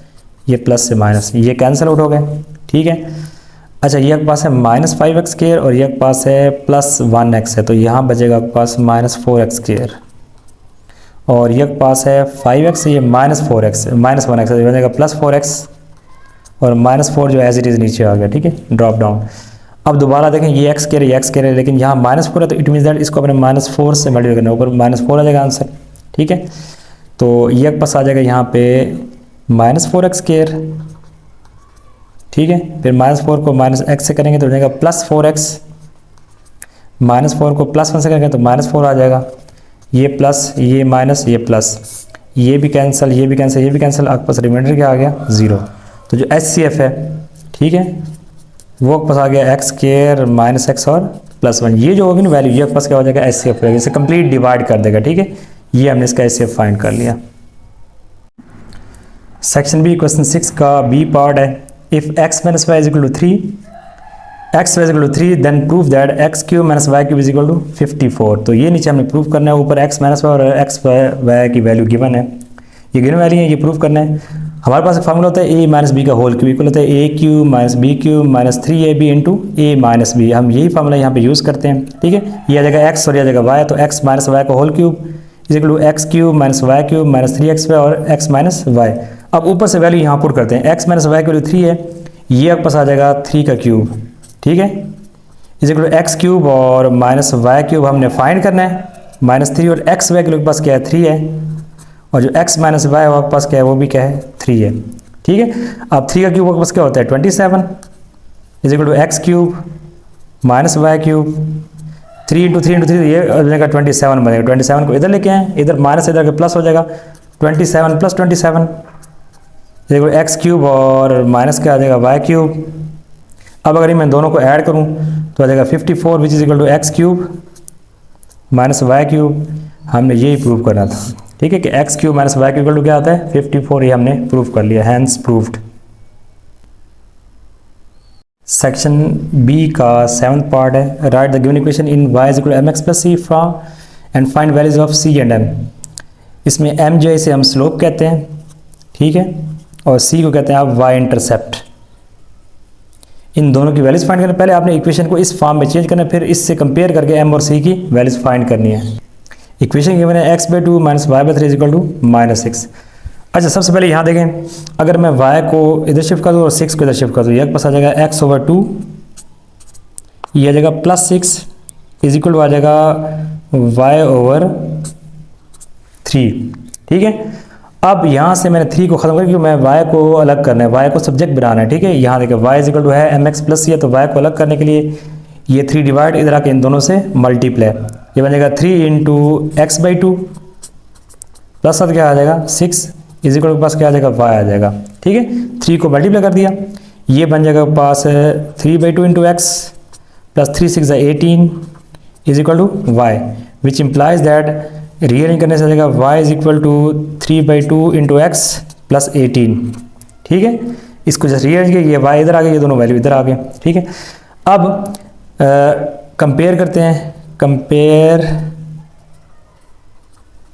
से माइनस, ये कैंसिल आउट हो गए। ठीक है, अच्छा ये आपके पास है माइनस 5x स्क्वायर और ये आपके पास है प्लस 1x है, तो यहाँ बचेगा आपके पास माइनस 4x स्क्वायर और ये आपके पास है 5x, ये माइनस 4x माइनस 1x बनेगा प्लस 4x और माइनस 4 जो एज इट इज़ नीचे आ गया। ठीक है, ड्रॉप डाउन। अब दोबारा देखें, ये x स्क्वायर ये x स्क्वायर है, लेकिन यहाँ माइनस 4 है तो इट मीन्स दैट इसको अपने माइनस 4 से मल्टीप्लाई करना, ऊपर माइनस 4 आ जाएगा आंसर। ठीक है, तो ये पास आ जाएगा यहाँ पे माइनस 4x स्क्वायर, ठीक है, फिर माइनस 4 को माइनस x से करेंगे तो हो जाएगा प्लस 4x, माइनस 4 को प्लस 1 से करेंगे तो माइनस 4 आ जाएगा, ये प्लस ये माइनस ये प्लस, ये भी कैंसिल ये भी कैंसिल ये भी कैंसिल, आपके पास रिमाइंडर क्या आ गया 0। तो जो HCF है, ठीक है, वो पास आ गया x स्क्वायर माइनस x और प्लस 1, ये जो होगी ना वैल्यू ये पास क्या हो जाएगा HCF रहेगा, इसे कंप्लीट डिवाइड कर देगा। ठीक है, ये हमने इसका HCF फाइंड कर लिया। सेक्शन बी क्वेश्चन 6 का बी पार्ट है, if x minus y is equal to 3 x y is equal to 3 then prove that x cube minus y cube is equal to 54। तो ये नीचे हमने प्रूव करना है, ऊपर x माइनस वाई और x वाई की वैल्यू गिवन है, ये गिवन वैल्यू है, ये प्रूव करना है। हमारे पास एक फार्मूला होता है a माइनस बी का होल क्यूब इक्वल होता है a cube minus b cube minus 3ab into a minus b, हम यही फार्मूला यहाँ पे यूज़ करते हैं। ठीक है, ये आ जाएगा x और ये आ जाएगा y, तो x माइनस वाई का whole cube is equal to x cube minus y cube minus 3xy और x माइनस वाई। अब ऊपर से वैल्यू यहाँ पुट करते हैं, x माइनस वाई की वैल्यू 3 है, ये आपके पास आ जाएगा 3 का क्यूब, ठीक है, is equal to x cube और माइनस वाई क्यूब हमने फाइंड करना है। -3 और एक्स वाई के पास क्या है 3 है, और जो x माइनस वाई आपके पास क्या है वो भी क्या है 3 है, ठीक है। अब 3 का क्यूब आपके पास क्या होता है 27 is equal to x cube minus y cube, 3 into 3 into 3 ये बनेगा 27 बनेगा। 27 को इधर लेके आए, इधर माइनस इधर के प्लस हो जाएगा, 27 plus 27 is equal to x cube और माइनस क्या आ जाएगा वाई क्यूब। अब अगर मैं दोनों को ऐड करूं तो आ जाएगा 54 which is equal to x cube minus y cube. हमने यही प्रूव करना था, ठीक है, कि x cube minus y cube equal to क्या आता है 54। ये हमने प्रूव कर लिया, हैंस प्रूव्ड। सेक्शन बी का 7th पार्ट है, write the given equation in y is equal to mx plus c form and find values of c and m। इसमें m जो है इसे हम स्लोप कहते हैं, ठीक है, और c को कहते हैं आप y इंटरसेप्ट। इन दोनों की वैल्यूज फाइंड करने पहले आपने इक्वेशन को इस फॉर्म में चेंज करना है, फिर इससे कंपेयर करके m और c की वैल्यूज फाइंड करनी है। इक्वेशन गिवन है x/2 minus y/3 is equal to -6। अच्छा, सबसे पहले यहाँ देखें, अगर मैं y को इधर शिफ्ट कर दूँ और 6 को इधर शिफ्ट कर दूँ, यह पास आ जाएगा x/2, ये आ जाएगा +6 इज इक्वल टू आ जाएगा y/3, ठीक है। अब यहाँ से मैंने 3 को खत्म कर, क्योंकि मैं y को अलग करना है, y को सब्जेक्ट बनाना है, ठीक है। यहाँ देखें y इज इक्वल टू है mx प्लस c है, तो y को अलग करने के लिए ये 3 डिवाइड इधर आके इन दोनों से मल्टीप्लाई, ये बन जाएगा 3 इंटू x/2 प्लस साथ क्या आ जाएगा 6 इज इक्वल के पास क्या आ जाएगा y आ जाएगा, ठीक है। 3 को मल्टीप्लाई कर दिया, ये बन जाएगा पास 3/2 into x plus 3 6 18 is equal to y, which implies that रियल करने से आ जाएगा y is equal to 3/2 into x plus 18, ठीक है। इसको जैसे रियल किया, ये y इधर आ गया, ये दोनों वैल्यू इधर आ गए, ठीक है। अब कंपेयर करते हैं, compare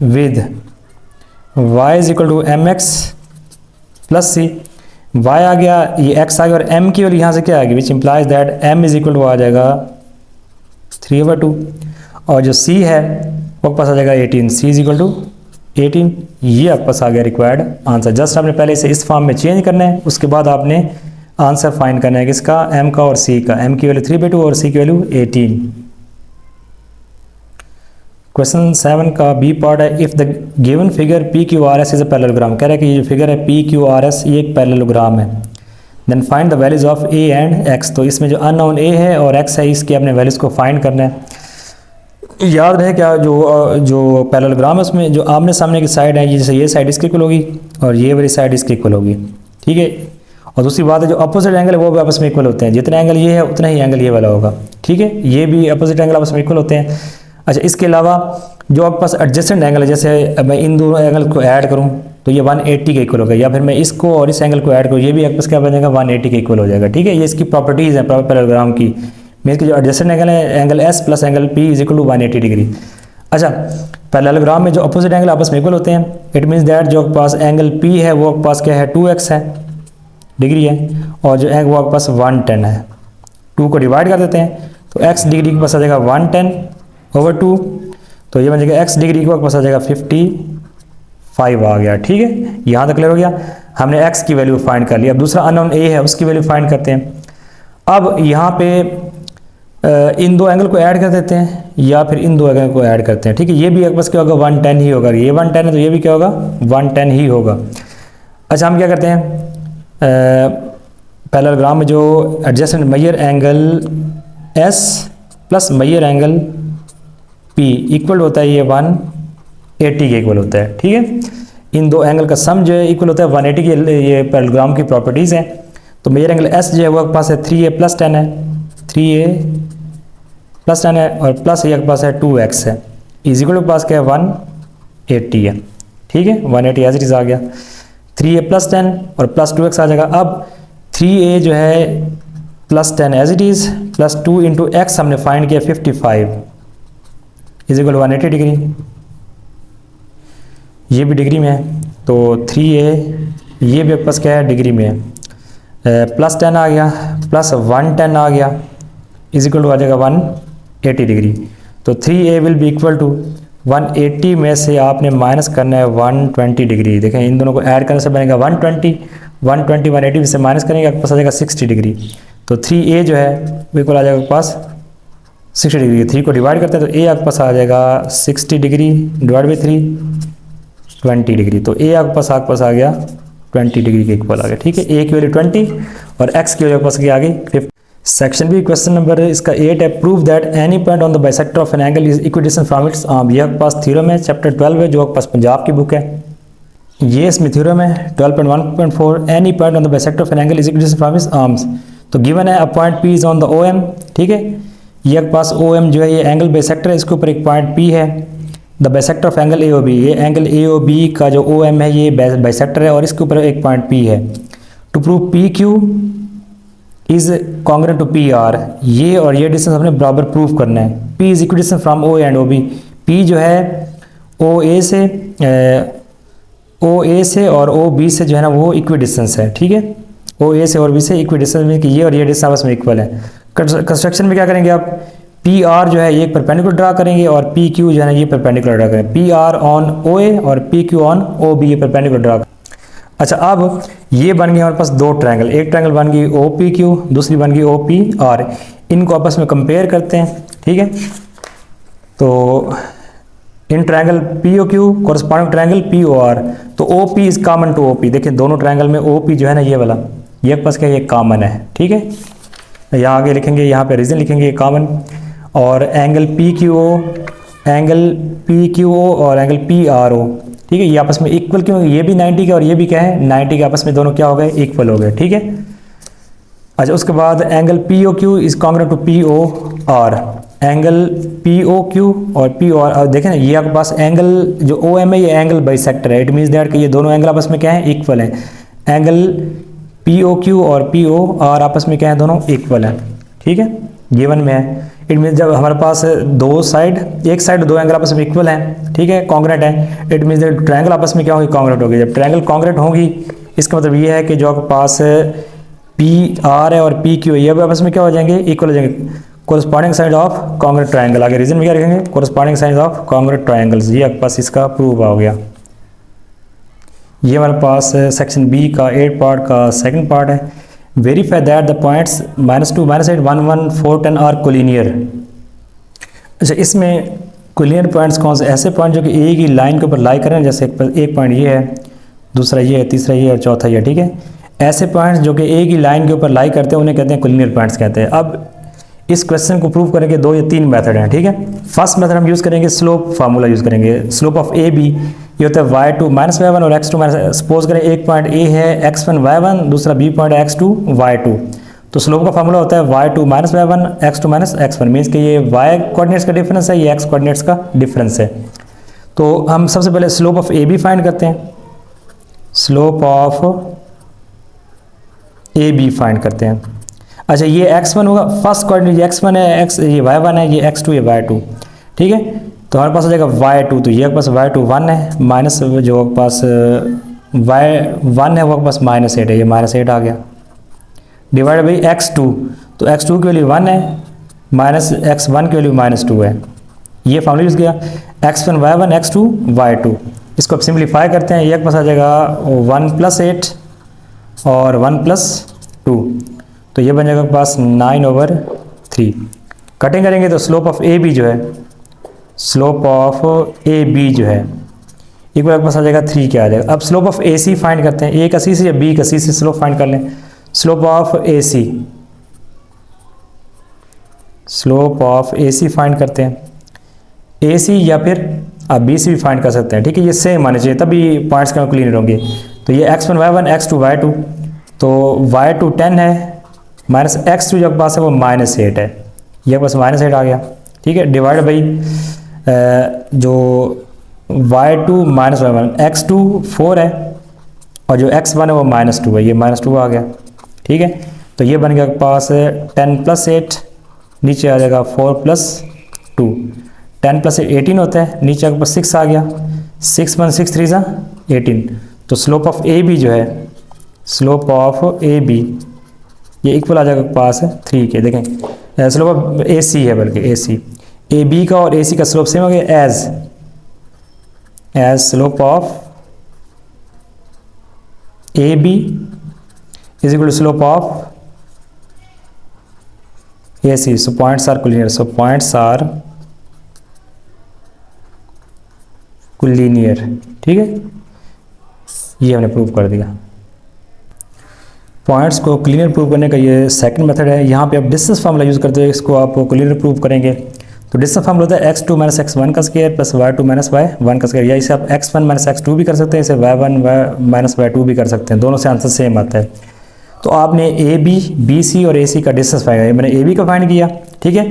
with y is equal to mx plus c, y आ गया, ये x आ गया, और m की वैल्यू यहाँ से क्या आ गई, which implies that m is equal to आ जाएगा 3/2, और जो c है वो पास आ जाएगा 18, c इज इक्वल टू 18। ये आपके पास आ गया रिक्वायर्ड आंसर। जस्ट आपने पहले इसे इस फॉर्म में चेंज करना है, उसके बाद आपने आंसर फाइंड करना है किसका, m का और c का। m की वैल्यू 3/2 और c की वैल्यू 18। क्वेश्चन 7 का बी पार्ट है, if the given figure P Q R S is a parallelogram. कह रहा है कि ये जो फिगर है पी क्यू आर एस ये एक पैरेललोग्राम है, then find the values of a and x. तो इसमें जो अननोन ए है और एक्स है, इसके अपने वैल्यूज को फाइंड करना है। याद रहे क्या, जो पैरेललोग्राम है उसमें जो आमने सामने की साइड है, जैसे ये साइड इसके इक्वल होगी और ये वाली साइड इसके इक्वल होगी, ठीक है। और दूसरी बात है, जो अपोजिट एंगल है वो भी आपस में इक्वल होते हैं, जितना एंगल ये है उतना ही एंगल ये वाला होगा, ठीक है। ये भी अपोजिट एंगल आपस में इक्वल होते हैं। अच्छा, इसके अलावा जो आपके पास एडजेसेंट एंगल है, जैसे मैं इन दोनों एंगल को ऐड करूं तो ये 180 के इक्वल होगा, या फिर मैं इसको और इस एंगल को ऐड करूं, ये भी आपके पास क्या बन जाएगा 180 के इक्वल हो जाएगा, ठीक है। ये इसकी प्रॉपर्टीज़ हैं पैरेललोग्राम की। मीन्स कि जो एडजेसेंट एंगल है, angle S plus angle P is equal to 180 degree. अच्छा, पैरेललोग्राम में जो अपोजिट एंगल आपस में इक्वल होते हैं, इट मीन्स दैट जो आपके पास एंगल पी है वो आपके पास क्या है 2x है डिग्री है, और जो एंगल वो आपके पास 110 है। 2 को डिवाइड कर देते हैं तो x डिग्री के पास आ जाएगा 110/2, तो ये बन जाएगा x डिग्री के पास आ जाएगा 55 आ गया, ठीक है। यहाँ तक क्लियर हो गया, हमने x की वैल्यू फाइंड कर ली। अब दूसरा अननोन a है, उसकी वैल्यू फाइंड करते हैं। अब यहाँ पे इन दो एंगल को ऐड कर देते हैं, या फिर इन दो एंगल को ऐड करते हैं, ठीक है। ये भी आपके पास क्या होगा 110 ही होगा, ये 110 है तो ये भी क्या होगा 110 ही होगा। अच्छा, हम क्या करते हैं, पैरेललोग्राम में जो adjacent major angle S plus major angle P equal होता है ये 180 के इक्वल होता है, ठीक है। इन दो एंगल का सम जो है इक्वल होता है 180 के, ये पैरेललोग्राम की प्रॉपर्टीज़ हैं। तो मेजर एंगल S जो है वो आपके पास है 3a प्लस 10 है, 3a प्लस 10 है, और प्लस ये आपके पास है 2x है, इज इक्वल के पास क्या है 180 है, ठीक है। 180 एज इट इज आ गया, 3a प्लस 10 और प्लस 2x आ जाएगा। अब 3a जो है plus 10 as it is plus 2 into x हमने फाइंड किया 55 इज इक्वल 180 डिग्री, ये भी डिग्री में है, तो 3a ये भी आपके पास क्या है डिग्री में है, प्लस 10 आ गया प्लस 110 आ गया इज इक्वल टू आ जाएगा 180 डिग्री। तो 3a will be equal to 180 में से आपने माइनस करना है 120 डिग्री। देखें इन दोनों को ऐड करने से बनेगा 120, 120 180 में से माइनस करेंगे आपके पास आ जाएगा 60 डिग्री। तो 3a जो है वो इक्वल आ जाएगा आपके पास 60 डिग्री। 3 को डिवाइड करते हैं तो a आपके पास आ जाएगा 60 डिग्री डिवाइड बाई 3 20 डिग्री। तो a आपके पास आ गया 20 डिग्री के इक्वल आ गया। ठीक है, a की वैल्यू 20 और x की वैल्यू आपके पास आ गई 50। सेक्शन बी क्वेश्चन नंबर इसका 8 है, prove that any point on the bisector of an angle is equidistant from its arm. ये आपके पास थ्योरम है, चैप्टर 12 है जो आपके पास पंजाब की बुक है। ये इसमें थ्योरम है 12.1.4, any point on the bisector of an angle is equidistant from its arms. तो गिवन है a point P is on the OM। ठीक है, ये आपके पास OM जो है ये एंगल बाइसेक्टर है, इसके ऊपर एक पॉइंट P है। The bisector of angle AOB, ये एंगल AOB का जो OM है ये बाइसेक्टर है और इसके ऊपर एक पॉइंट P है। To prove PQ is congruent to PR, ये और ये डिस्टेंस हमने बराबर प्रूव करना है। P is equidistant from O and OB। P जो है OA से और OB से जो है ना वो इक्वी डिस्टेंस है। ठीक है, OA से और B से इक्वी डिस्टेंस में कि ये और ये डिस्टेंस आपस में इक्वल है। कंस्ट्रक्शन में क्या करेंगे आप, PR जो है ये परपेंडिकुलर ड्रा करेंगे और PQ जो है ना ये परपेंडिकुलर ड्रा करेंगे। PR ऑन OA और PQ ऑन OB ये परपेंडिकुलर ड्रा। अच्छा, अब ये बन गए हमारे पास दो ट्रायंगल, एक ट्रायंगल बन गई OPQ, दूसरी बन गई OPR। इनको आपस में कंपेयर करते हैं। ठीक है, तो in triangle POQ corresponding triangle POR, तो OP is common to OP। देखिए दोनों ट्रायंगल में OP जो है ना ये वाला ये आपके पास क्या ये कॉमन है। ठीक है, यहाँ आगे लिखेंगे, यहाँ पे रीजन लिखेंगे कॉमन। और एंगल PQO और एंगल PRO, ठीक है, ये आपस में इक्वल क्यों, ये भी 90 का और ये भी क्या है 90 के, आपस में दोनों क्या हो गए इक्वल हो गए। ठीक है, अच्छा उसके बाद angle POQ is congruent to POR, angle POQ और POR। देखें ना ये आपके पास एंगल जो OM है ये एंगल बाइसेक्टर है, इट मीन्स दैट कि ये दोनों एंगल आपस में क्या है इक्वल है। एंगल POQ और POR आपस में क्या है दोनों इक्वल है। ठीक है, गिवन में है, इट मीन्स जब हमारे पास दो साइड एक साइड दो एंगल आपस में इक्वल हैं, ठीक है, कॉन्ग्रुएंट है, इट मीन्स दैट ट्रायंगल आपस में क्या होगी कॉन्ग्रुएंट होगी। जब ट्रायंगल कॉन्ग्रुएंट होगी इसका मतलब ये है कि जो आपके पास PR है और PQ है ये भी आपस में क्या हो जाएंगे इक्वल हो जाएंगे। Corresponding side of congruent triangle, आगे रीजन में क्या रखेंगे corresponding side of congruent triangles. ये आपके पास इसका प्रूव हो गया। ये हमारे पास सेक्शन बी का 8 पार्ट का सेकंड पार्ट है। Verify that the points -2 -8 1 1 4 10 are collinear. अच्छा, इसमें कोलिनियर पॉइंट्स कौन से, ऐसे पॉइंट जो कि एक ही लाइन के ऊपर लाई करें, जैसे एक पॉइंट ये है, दूसरा ये है, तीसरा ये और चौथा ये। ठीक है, ऐसे पॉइंट्स जो कि एक ही लाइन के ऊपर लाई करते हैं उन्हें कहते हैं कोलिनियर पॉइंट्स कहते हैं। अब इस क्वेश्चन को प्रूव करेंगे 2 या 3 मेथड हैं। ठीक है, फर्स्ट मेथड हम यूज़ करेंगे स्लोप फार्मूला यूज़ करेंगे। स्लोप ऑफ AB ये होता है y2 -y1 और x2 सपोज करें एक पॉइंट A है x1 y1, दूसरा B पॉइंट है x2 y2। तो स्लोप का फार्मूला होता है y2 -y1 x2 -x1, means कि ये y कोऑर्डिनेट्स का डिफरेंस है, ये x कोऑर्डिनेट्स का डिफरेंस है। तो हम सबसे पहले स्लोप ऑफ AB फाइंड करते हैं। स्लोप ऑफ AB फाइंड करते हैं। अच्छा, ये x1 होगा, फर्स्ट कोऑर्डिनेट ये x1 है, ये y1 है, ये x2 ये y2। ठीक है, तो हमारे पास आ जाएगा y2, तो ये आपके पास y2 1 है, माइनस जो आपके पास y1 है वो आपके पास -8 है, ये -8 आ गया, डिवाइड बाई x2, तो x2 की वैल्यू 1 है, माइनस x1 की वैल्यू -2 है। ये फॉर्मूला यूज़ किया, x1 y1 x2 y2। इसको अब सिंप्लीफाई करते हैं, ये आपके पास आ जाएगा 1 + 8 और 1 + 2, तो ये बन जाएगा आपके पास 9/3। कटिंग करेंगे तो स्लोप ऑफ AB जो है, स्लोप ऑफ AB जो है इक्वल आपके पास आ जाएगा 3 क्या आ जाएगा। अब स्लोप ऑफ AC फाइंड करते हैं, A का C से या B का C से स्लोप फाइंड कर लें। Slope of AC, slope of AC find करते हैं, AC या फिर आप B से भी फाइंड कर सकते हैं। ठीक है, ये सेम आने चाहिए तभी पॉइंट्स का क्लियर होंगे। तो ये x1 y1 x2 y2, तो y2 10 है, माइनस x2 जो आपके पास है वो -8 है, ये बस -8 आ गया। ठीक है, डिवाइड बाई जो y2 -y1 x2 4 है और जो x1 है वो -2 है, ये -2 आ गया। ठीक है, तो ये बन गया आपके पास 10 + 8, नीचे आ जाएगा 4 + 2, 10 + 8 18 होता है, नीचे आपके पास 6 आ गया, 6 × 6 3 = 18। तो स्लोप ऑफ AB जो है, स्लोप ऑफ AB ये इक्वल आ जाएगा आपके पास 3 के। देखें स्लोप ऑफ AC है, बल्कि AC AB का और AC का स्लोप सेम हो गया, as slope of AB is equal to slope of AC, so points are collinear, so points are collinear. ठीक है, ये हमने प्रूव कर दिया। पॉइंट्स को कोलिनियर प्रूव करने का ये सेकंड मेथड है। यहाँ पे आप डिस्टेंस फार्मूला यूज़ करते हुए इसको आप कोलिनियर प्रूव करेंगे। तो डिस्टेंस फार्मूला होता है x2 माइनस x1 का square plus y2 minus y1 का स्क्वायर, या इसे आप x1 माइनस x2 भी कर सकते हैं, इसे y1 माइनस y2 भी कर सकते हैं, दोनों से आंसर सेम आता है। तो आपने AB, BC और AC का डिस्टेंस फाइंड किया। मैंने AB का फाइंड किया, ठीक है,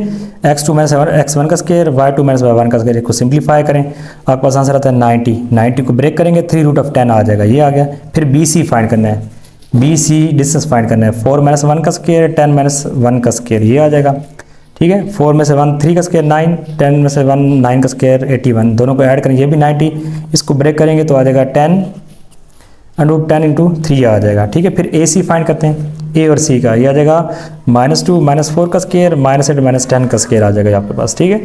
x2 माइनस x1 का स्क्वायर, y2 माइनस y1 का स्क्वायर को सिंप्लीफाई करें, आपके पास आंसर आता है 90। 90 को ब्रेक करेंगे 3√10 आ जाएगा, ये आ गया। फिर BC फाइंड करना है, BC डिस्टेंस फाइंड करना है, 4 माइनस 1 का स्क्वायर, 10 माइनस 1 का स्क्वायर, ये आ जाएगा। ठीक है, 4 में से 1 3 का स्क्वायर 9, 10 में से 1 9 का स्क्वायर 81, दोनों को ऐड करेंगे, ये भी 90, इसको ब्रेक करेंगे तो आ जाएगा 10 √10 इंटू 3 आ जाएगा। ठीक है, फिर AC फाइंड करते हैं, A और C का, ये आ जाएगा -2 -4 का स्क्वायर, -8 -10 का स्क्वायर आ जाएगा आपके पास। ठीक है,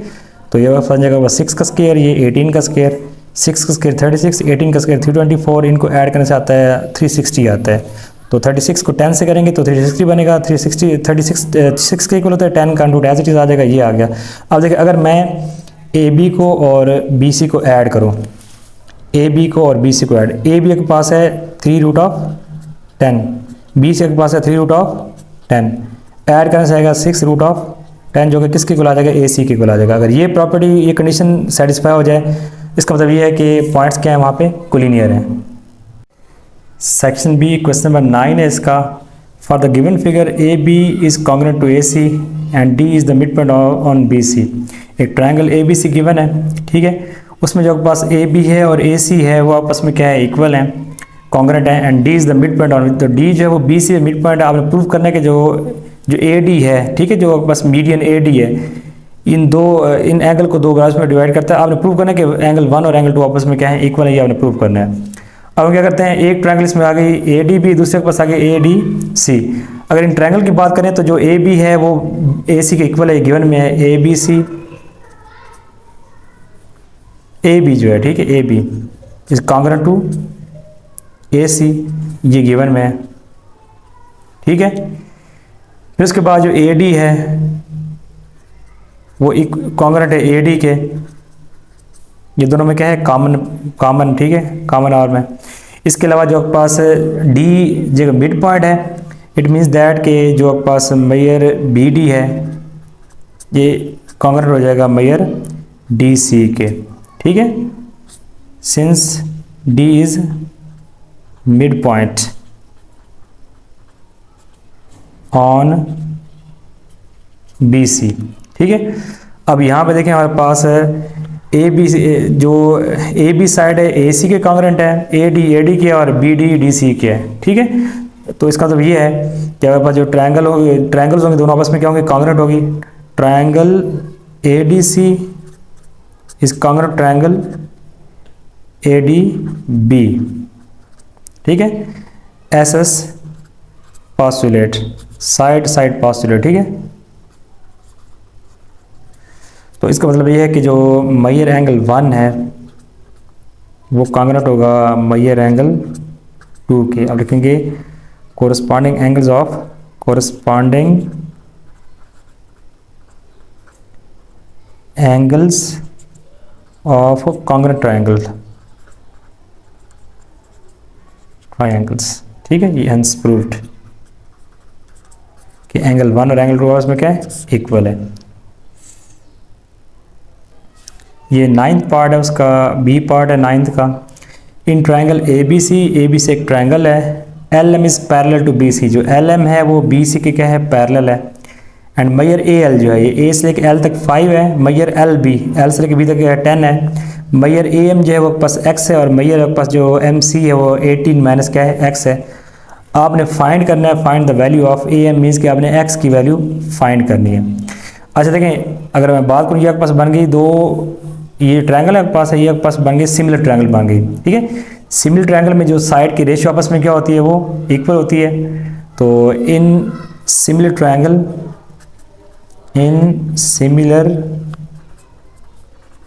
तो ये आ जाएगा 6 का स्क्वायर, ये 18 का स्क्वायर, 6 का स्क्वायर 36, 18 का स्क्वायर 324, इनको ऐड करने से आता है 360 आता है। तो 36 को 10 से करेंगे तो 360 बनेगा, 36 के इक्वल होता है 10 का √ एज इट इज आ जाएगा, ये आ गया। अब देखिए, अगर मैं AB को और BC को ऐड करूँ, AB को और BC को ऐड, AB के पास है 3√10, BC के पास है 3√10, ऐड करने से आएगा 6√10, जो कि किसके इक्वल आ जाएगा, AC के इक्वल आ जाएगा। अगर ये प्रॉपर्टी, ये कंडीशन सेटिस्फाई हो जाए, इसका मतलब ये है कि पॉइंट्स क्या है वहाँ पे, कोलिनियर है। सेक्शन B क्वेश्चन नंबर 9 है इसका। For the given figure AB is congruent to AC and D is the mid point on BC। एक ट्रायंगल ABC गिवन है, ठीक है, उसमें जो पास AB है और AC है वो आपस में क्या है, इक्वल है, कॉन्ग्रुएंट है, and D is the mid point on, तो D जो है वो BC में मिड पॉइंट है। आपने प्रूव करना है कि जो AD है, ठीक है, जो बस मीडियन AD है, इन एंगल को दो ग्राफ्स में डिवाइड करता है। आपने प्रूव करना है कि एंगल 1 और एंगल 2 आपस में क्या है, इक्वल है, ये आपने प्रूव करना है। अब हम क्या करते हैं, एक ट्रायंगल इसमें आ गई ADB, दूसरे के पास आ गई ADC। अगर इन ट्रायंगल की बात करें तो जो AB है वो AC के इक्वल है, गिवन में है ABC, AB जो है, ठीक है, AB is congruent to AC, ये गिवन में है, ठीक है। फिर उसके बाद जो AD है वो कॉन्ग्रुएंट है AD के, ये दोनों में क्या है, कॉमन, ठीक है, कॉमन आर में। इसके अलावा जो आपके पास D जो मिड पॉइंट है, इट मीन्स दैट के जो आपके पास मेजर BD है ये कॉन्ग्रुएंट हो जाएगा मेजर DC के, ठीक है, since D is mid point on BC, ठीक है। अब यहाँ पे देखें हमारे पास AB, जो AB साइड है AC के कॉन्ग्रुएंट है, AD के और BD DC के है, ठीक है। तो इसका मतलब ये है कि हमारे पास जो ट्रायंगल्स होंगे दोनों आपस में क्या होंगे, कॉन्ग्रुएंट होगी। Triangle ADC is congruent triangle ADB, ठीक है। SS पोस्टुलेट, साइड पोस्टुलेट, ठीक है। तो इसका मतलब ये है कि जो मेजर एंगल 1 है वो कॉन्ग्रुएंट होगा मेजर एंगल 2 के। अब लिखेंगे corresponding angles of congruent triangles, ठीक है, ये हेंस प्रूव्ड कि एंगल 1 और एंगल 2 आपस में क्या है, इक्वल है। ये 9th पार्ट है उसका, B पार्ट है 9th का। इन ट्रायंगल ABC एक ट्रायंगल है, LM is parallel to BC, जो LM है वो BC के क्या है, पैरेलल है। एंड मेजर AL जो है, ये A से लेकर L तक 5 है, मेजर LB L से लेकर B तक 10 है। मेजर AM जो है वो पास X है, और मेजर पास जो MC है वो 18 माइनस क्या है, X है। आपने फाइंड करना है, find the value of AM means कि आपने X की वैल्यू फाइंड करनी है। अच्छा देखें, अगर मैं बात करूँ, ये आपके पास बन गई दो, ये ट्रायंगल आपके पास है, ये आपके पास बन गई सिमिलर ट्रायंगल बन गई, ठीक है। सिमिलर ट्रायंगल में जो साइड की रेशियो आपस में क्या होती है, वो इक्वल होती है। तो इन सिमिलर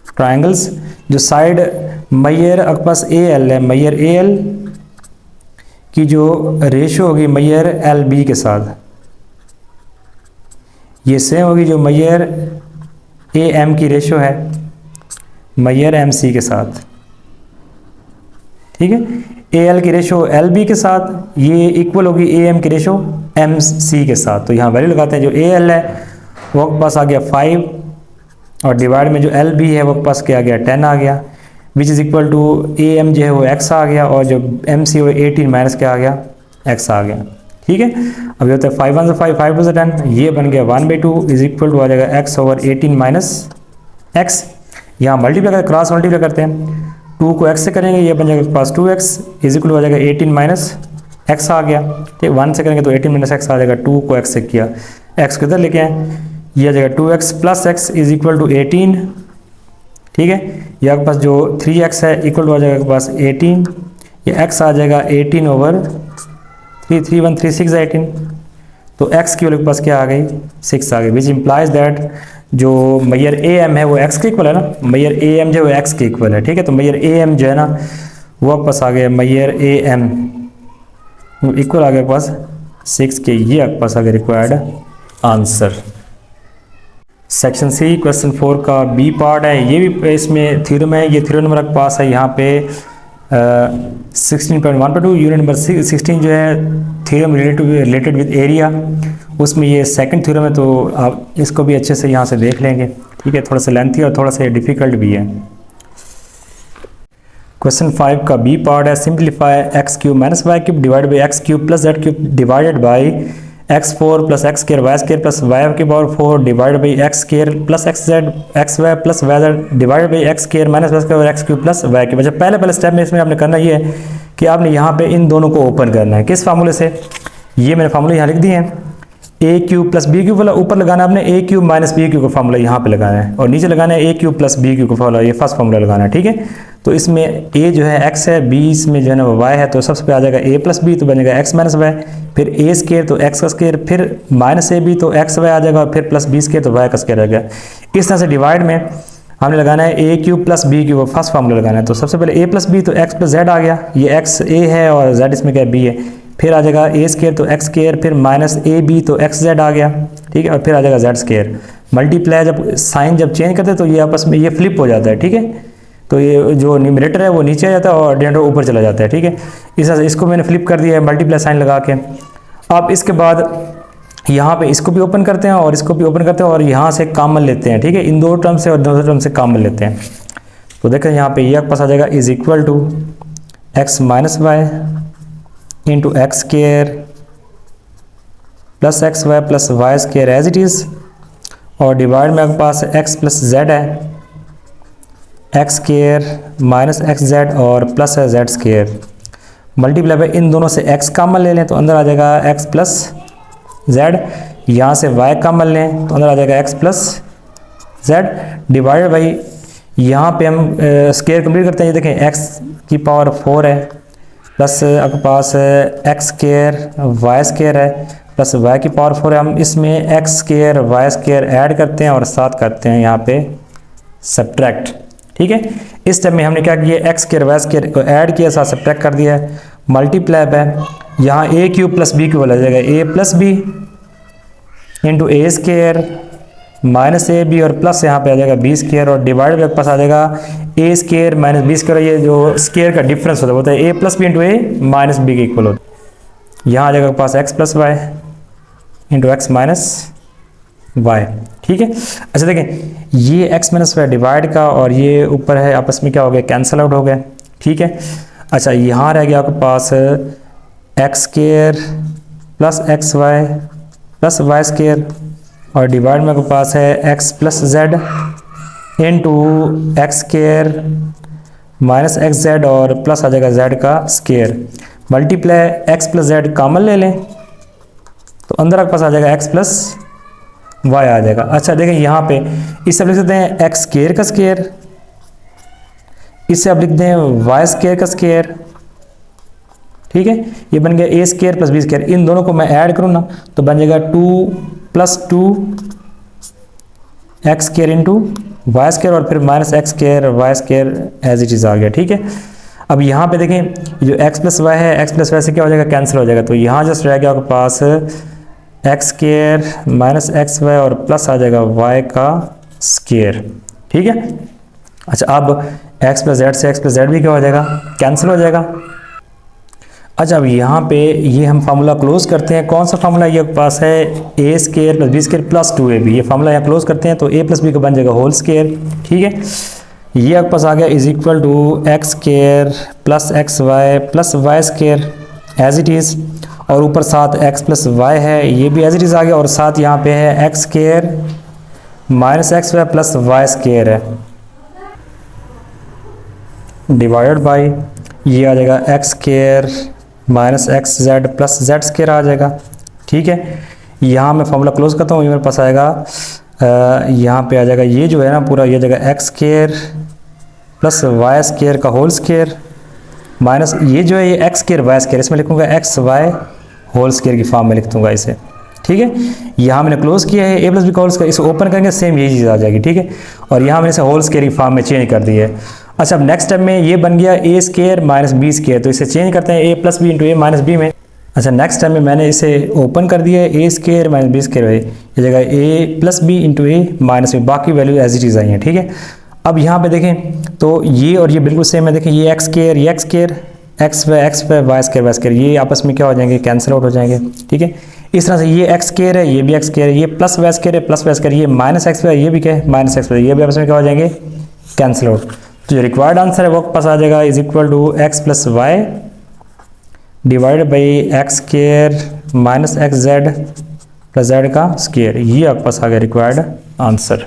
ट्रायंगल्स जो साइड मेजर आपके पास AL है, मेजर AL की जो रेशो होगी मैयर एल बी के साथ, ये सेम होगी जो मैयर ए एम की रेशो है मैयर एम सी के साथ। ठीक है, ए एल की रेशो एल बी के साथ ये इक्वल होगी ए एम की रेशो एम सी के साथ। तो यहाँ वैल्यू लगाते हैं, जो ए एल है वो आपके पास आ गया 5 और डिवाइड में जो एल बी है वो आपके पास क्या आ गया 10 आ गया, which is equal to A M जो है वो एक्स आ गया और जो एम सी वो 18 माइनस क्या आ गया एक्स आ गया। ठीक है, अब ये होता है 5 1 से 5 5 2 से 10, ये बन गया 1/2 इज इक्वल टू आ जाएगा एक्स ओवर 18 माइनस एक्स। यहाँ मल्टीप्लाई करते क्रॉस मल्टीप्लाई करते हैं, 2 को x से करेंगे ये बन जाएगा पास 2x इज इक्वल हो जाएगा 18 माइनस एक्स आ गया। ठीक, 1 से करेंगे तो 18 माइनस एक्स आ जाएगा, 2 को x से किया, x को इधर लेके आए, ये आ जाएगा 2x plus x is equal to 18। ठीक है, ये आपके पास जो 3x है इक्वल टू आ जाएगा आपके पास 18, ये x आ जाएगा 18 ओवर 3 3 1 3 6 18, तो x की वैल्यू के पास क्या आ गई 6 आ गई, विच इम्प्लाइज दैट जो मैयर ए एम है वो x के इक्वल है ना, मैयर ए एम जो है x के इक्वल है। ठीक है, तो मैयर ए एम जो है ना वो आपके पास आ गया मैयर ए एम इक्वल आ गया पास 6 के, ये आपके पास आ गया required answer. Section C question 4 का बी पार्ट है, ये भी इसमें थ्योरम है, ये थ्योरम नंबर आपके पास है यहाँ पे 16.1/2 यूनिट नंबर 16 जो है थ्योरम रिलेटेड विद एरिया, उसमें ये सेकंड थ्योरम है, तो आप इसको भी अच्छे से यहाँ से देख लेंगे। ठीक है, थोड़ा सा लेंथी और थोड़ा सा डिफिकल्ट भी है। क्वेश्चन 5 का बी पार्ट है, simplify x cube minus y cube divide by x cube plus z cube divided by x4 plus x square y square plus y की power 4 divide by x square plus x z x y plus y z divide by x square minus y square x cube plus y cube. अच्छा, पहले step में इसमें आपने करना ये है कि आपने यहाँ पे इन दोनों को ओपन करना है, किस फार्मूले से, ये मैंने फार्मूले यहाँ लिख दिए हैं, ए क्यूब प्लस बी क्यूब वाला ऊपर लगाना है आपने, ए क्यूब माइनस बी क्यूब का फार्मूला यहाँ पे लगाना है और नीचे लगाना है A cube plus B cube का फार्मूला, ये फर्स्ट फार्मूला लगाना है। ठीक है, तो इसमें ए जो है x है, b इसमें जो है ना वाई है, तो सबसे पे आ जाएगा a प्लस बी तो बनेगा x माइनस वाई, फिर a स्केयर तो x का स्केयर, फिर माइनस ए बी तो एक्स वाई आ जाएगा और फिर प्लस बी स्केयर तो y का स्केयर आ गया। इस तरह से डिवाइड में हमने लगाना है A cube plus B cube, first formula लगाना है, तो सबसे पहले a प्लस बी तो x प्लस जेड आ गया, ये x a है और z इसमें क्या b है, फिर आ जाएगा ए स्केयर तो एक्स स्केयर, फिर माइनस ए बी तो एक्स जेड आ गया। ठीक है, और फिर आ जाएगा जेड स्केयर, मल्टीप्लाई जब साइन जब चेंज करते हैं तो ये आपस में ये फ्लिप हो जाता है। ठीक है, तो ये जो न्यूमरेटर है वो नीचे आ जाता है और डिनोमिनेटर ऊपर चला जाता है। ठीक है, इस तरह से इसको मैंने फ्लिप कर दिया है मल्टीप्लाई साइन लगा के। अब इसके बाद यहाँ पे इसको भी ओपन करते हैं और इसको भी ओपन करते हैं और यहाँ से कॉमन लेते हैं। ठीक है, इन दो टर्म से और दोनों टर्म से कॉमन लेते हैं, तो देखें यहाँ पे ये आपके पास आ जाएगा is equal to x minus y into x square plus x y plus y square as it is, और डिवाइड में आपके पास एक्स प्लस जेड है, x square minus x z और प्लस है जेड स्केयर, मल्टीप्लाई बाय इन दोनों से x कॉमन ले लें तो अंदर आ जाएगा x प्लस जेड, यहाँ से y कॉमन लें तो अंदर आ जाएगा x plus Z, divide by यहाँ पे हम स्केयर कंप्लीट करते हैं, ये देखें x की पावर 4 है प्लस आपके पास एक्स स्केयर वाई स्केयर है प्लस वाई की पावर 4 है, हम इसमें x square y square add करते हैं और साथ करते हैं यहाँ पे सब्ट्रैक्ट। ठीक है, इस स्टेप में हमने क्या किया, एक्स स्केयर वाई स्केयर को ऐड किया, साथ सब्ट्रैक्ट कर दिया है, मल्टीप्लाई है यहाँ A cube plus B cube आ जाएगा A plus B into A square minus A B और प्लस यहाँ पे आ जाएगा बी स्केयर और डिवाइड के पास आ जाएगा A square minus B square, ये जो स्केयर का डिफरेंस होता है A plus B into A minus B के इक्वल होता है, यहाँ आ जाएगा पास x plus y into x minus y. ठीक है, अच्छा देखें ये एक्स माइनस वाई डिवाइड का और ये ऊपर है आपस में क्या हो गया कैंसल आउट हो गया। ठीक है, अच्छा यहाँ रह गया आपके पास x square plus x y plus y square और डिवाइड में आपके पास है x plus z into x square minus x z और प्लस आ जाएगा जेड का square, multiply x plus z common ले लें तो अंदर आपके पास आ जाएगा एक्स प्लस वाई आ जाएगा। अच्छा देखें यहाँ पे इससे आप लिख सकते हैं एक्स स्केयर का स्केयर, इससे आप लिख दें वाई स्केयर का स्केयर। ठीक है, ये बन गया ए स्केयर प्लस बी स्केयर, इन दोनों को मैं ऐड करूँ ना तो बन जाएगा 2 plus 2 x square into y square और फिर minus x square y square as it is आ गया। ठीक है, अब यहाँ पे देखें जो x प्लस वाई है, x प्लस वाई से क्या हो जाएगा, कैंसिल हो जाएगा। तो यहाँ जस्ट रह गया आपके पास x square minus x y और प्लस आ जाएगा y का स्केयर, ठीक है। अच्छा अब x प्लस जेड से x प्लस जेड भी क्या हो जाएगा, कैंसिल हो जाएगा। अच्छा अब यहाँ पे ये हम फार्मूला क्लोज करते हैं। कौन सा फार्मूला ये पास है, ए square plus B square plus 2ab। ये फार्मूला यहाँ क्लोज करते हैं तो a प्लस बी का बन जाएगा होल स्केयर, ठीक है। ये आपके पास आ गया is equal to x square plus x y plus y square as it is, और ऊपर साथ x प्लस वाई है, ये भी एज इट इज़ आ गया, और साथ यहाँ पे है x square minus x y plus y square है डिवाइडेड बाई ये आ जाएगा x square minus x z plus z square आ जाएगा, ठीक है। यहाँ मैं फॉर्मूला क्लोज करता हूँ, ये मेरे पास आएगा यहाँ पे आ जाएगा ये जो है ना पूरा, ये जाएगा x square plus y square का होल स्केयर माइनस ये जो है ये एक्स स्केयर वाई स्केयर, इसमें लिखूँगा एक्स वाई होल स्केयर की फॉर्म में लिख दूँगा इसे, ठीक है। यहाँ मैंने क्लोज किया है ए प्लस बी का होल स्केयर, इसे ओपन करेंगे सेम यही चीज़ आ जाएगी, ठीक है। और यहाँ मैंने इसे होल स्केयर की फॉर्म में चेंज कर दी है। अच्छा अब नेक्स्ट स्टेप में ये बन गया ए स्केयर माइनस बी स्केयर, तो इसे चेंज करते हैं ए प्लस बी इंटू ए माइनस बी में। अच्छा नेक्स्ट स्टेप में मैंने इसे ओपन कर दिया है ए स्केयर माइनस बी स्केयर है, ये जगह a plus B into A minus b, बाकी वैल्यू एज इट इज़ आई है, ठीक है। अब यहाँ पे देखें तो ये और ये बिल्कुल सेम है, देखें ये एक्स स्केयर ये एक्स स्केयर एक्स पे वाई स्केयर ये आपस में क्या हो जाएंगे, कैंसिल आउट हो जाएंगे, ठीक है। इस तरह से ये एक्स स्केयर है, ये भी एक्स स्केयर है, ये प्लस वाई स्केयर है प्लस वाई स्केयर, ये माइनस एक्स वाई, ये भी क्या है माइनस एक्स वाई, ये भी आपस में क्या हो जाएंगे, कैंसिल आउट। तो जो रिक्वायर्ड आंसर है वो पास आ जाएगा is equal to x plus y divided by x square minus x z plus z का स्केयर, ये आपके पास आ गया रिक्वायर्ड आंसर।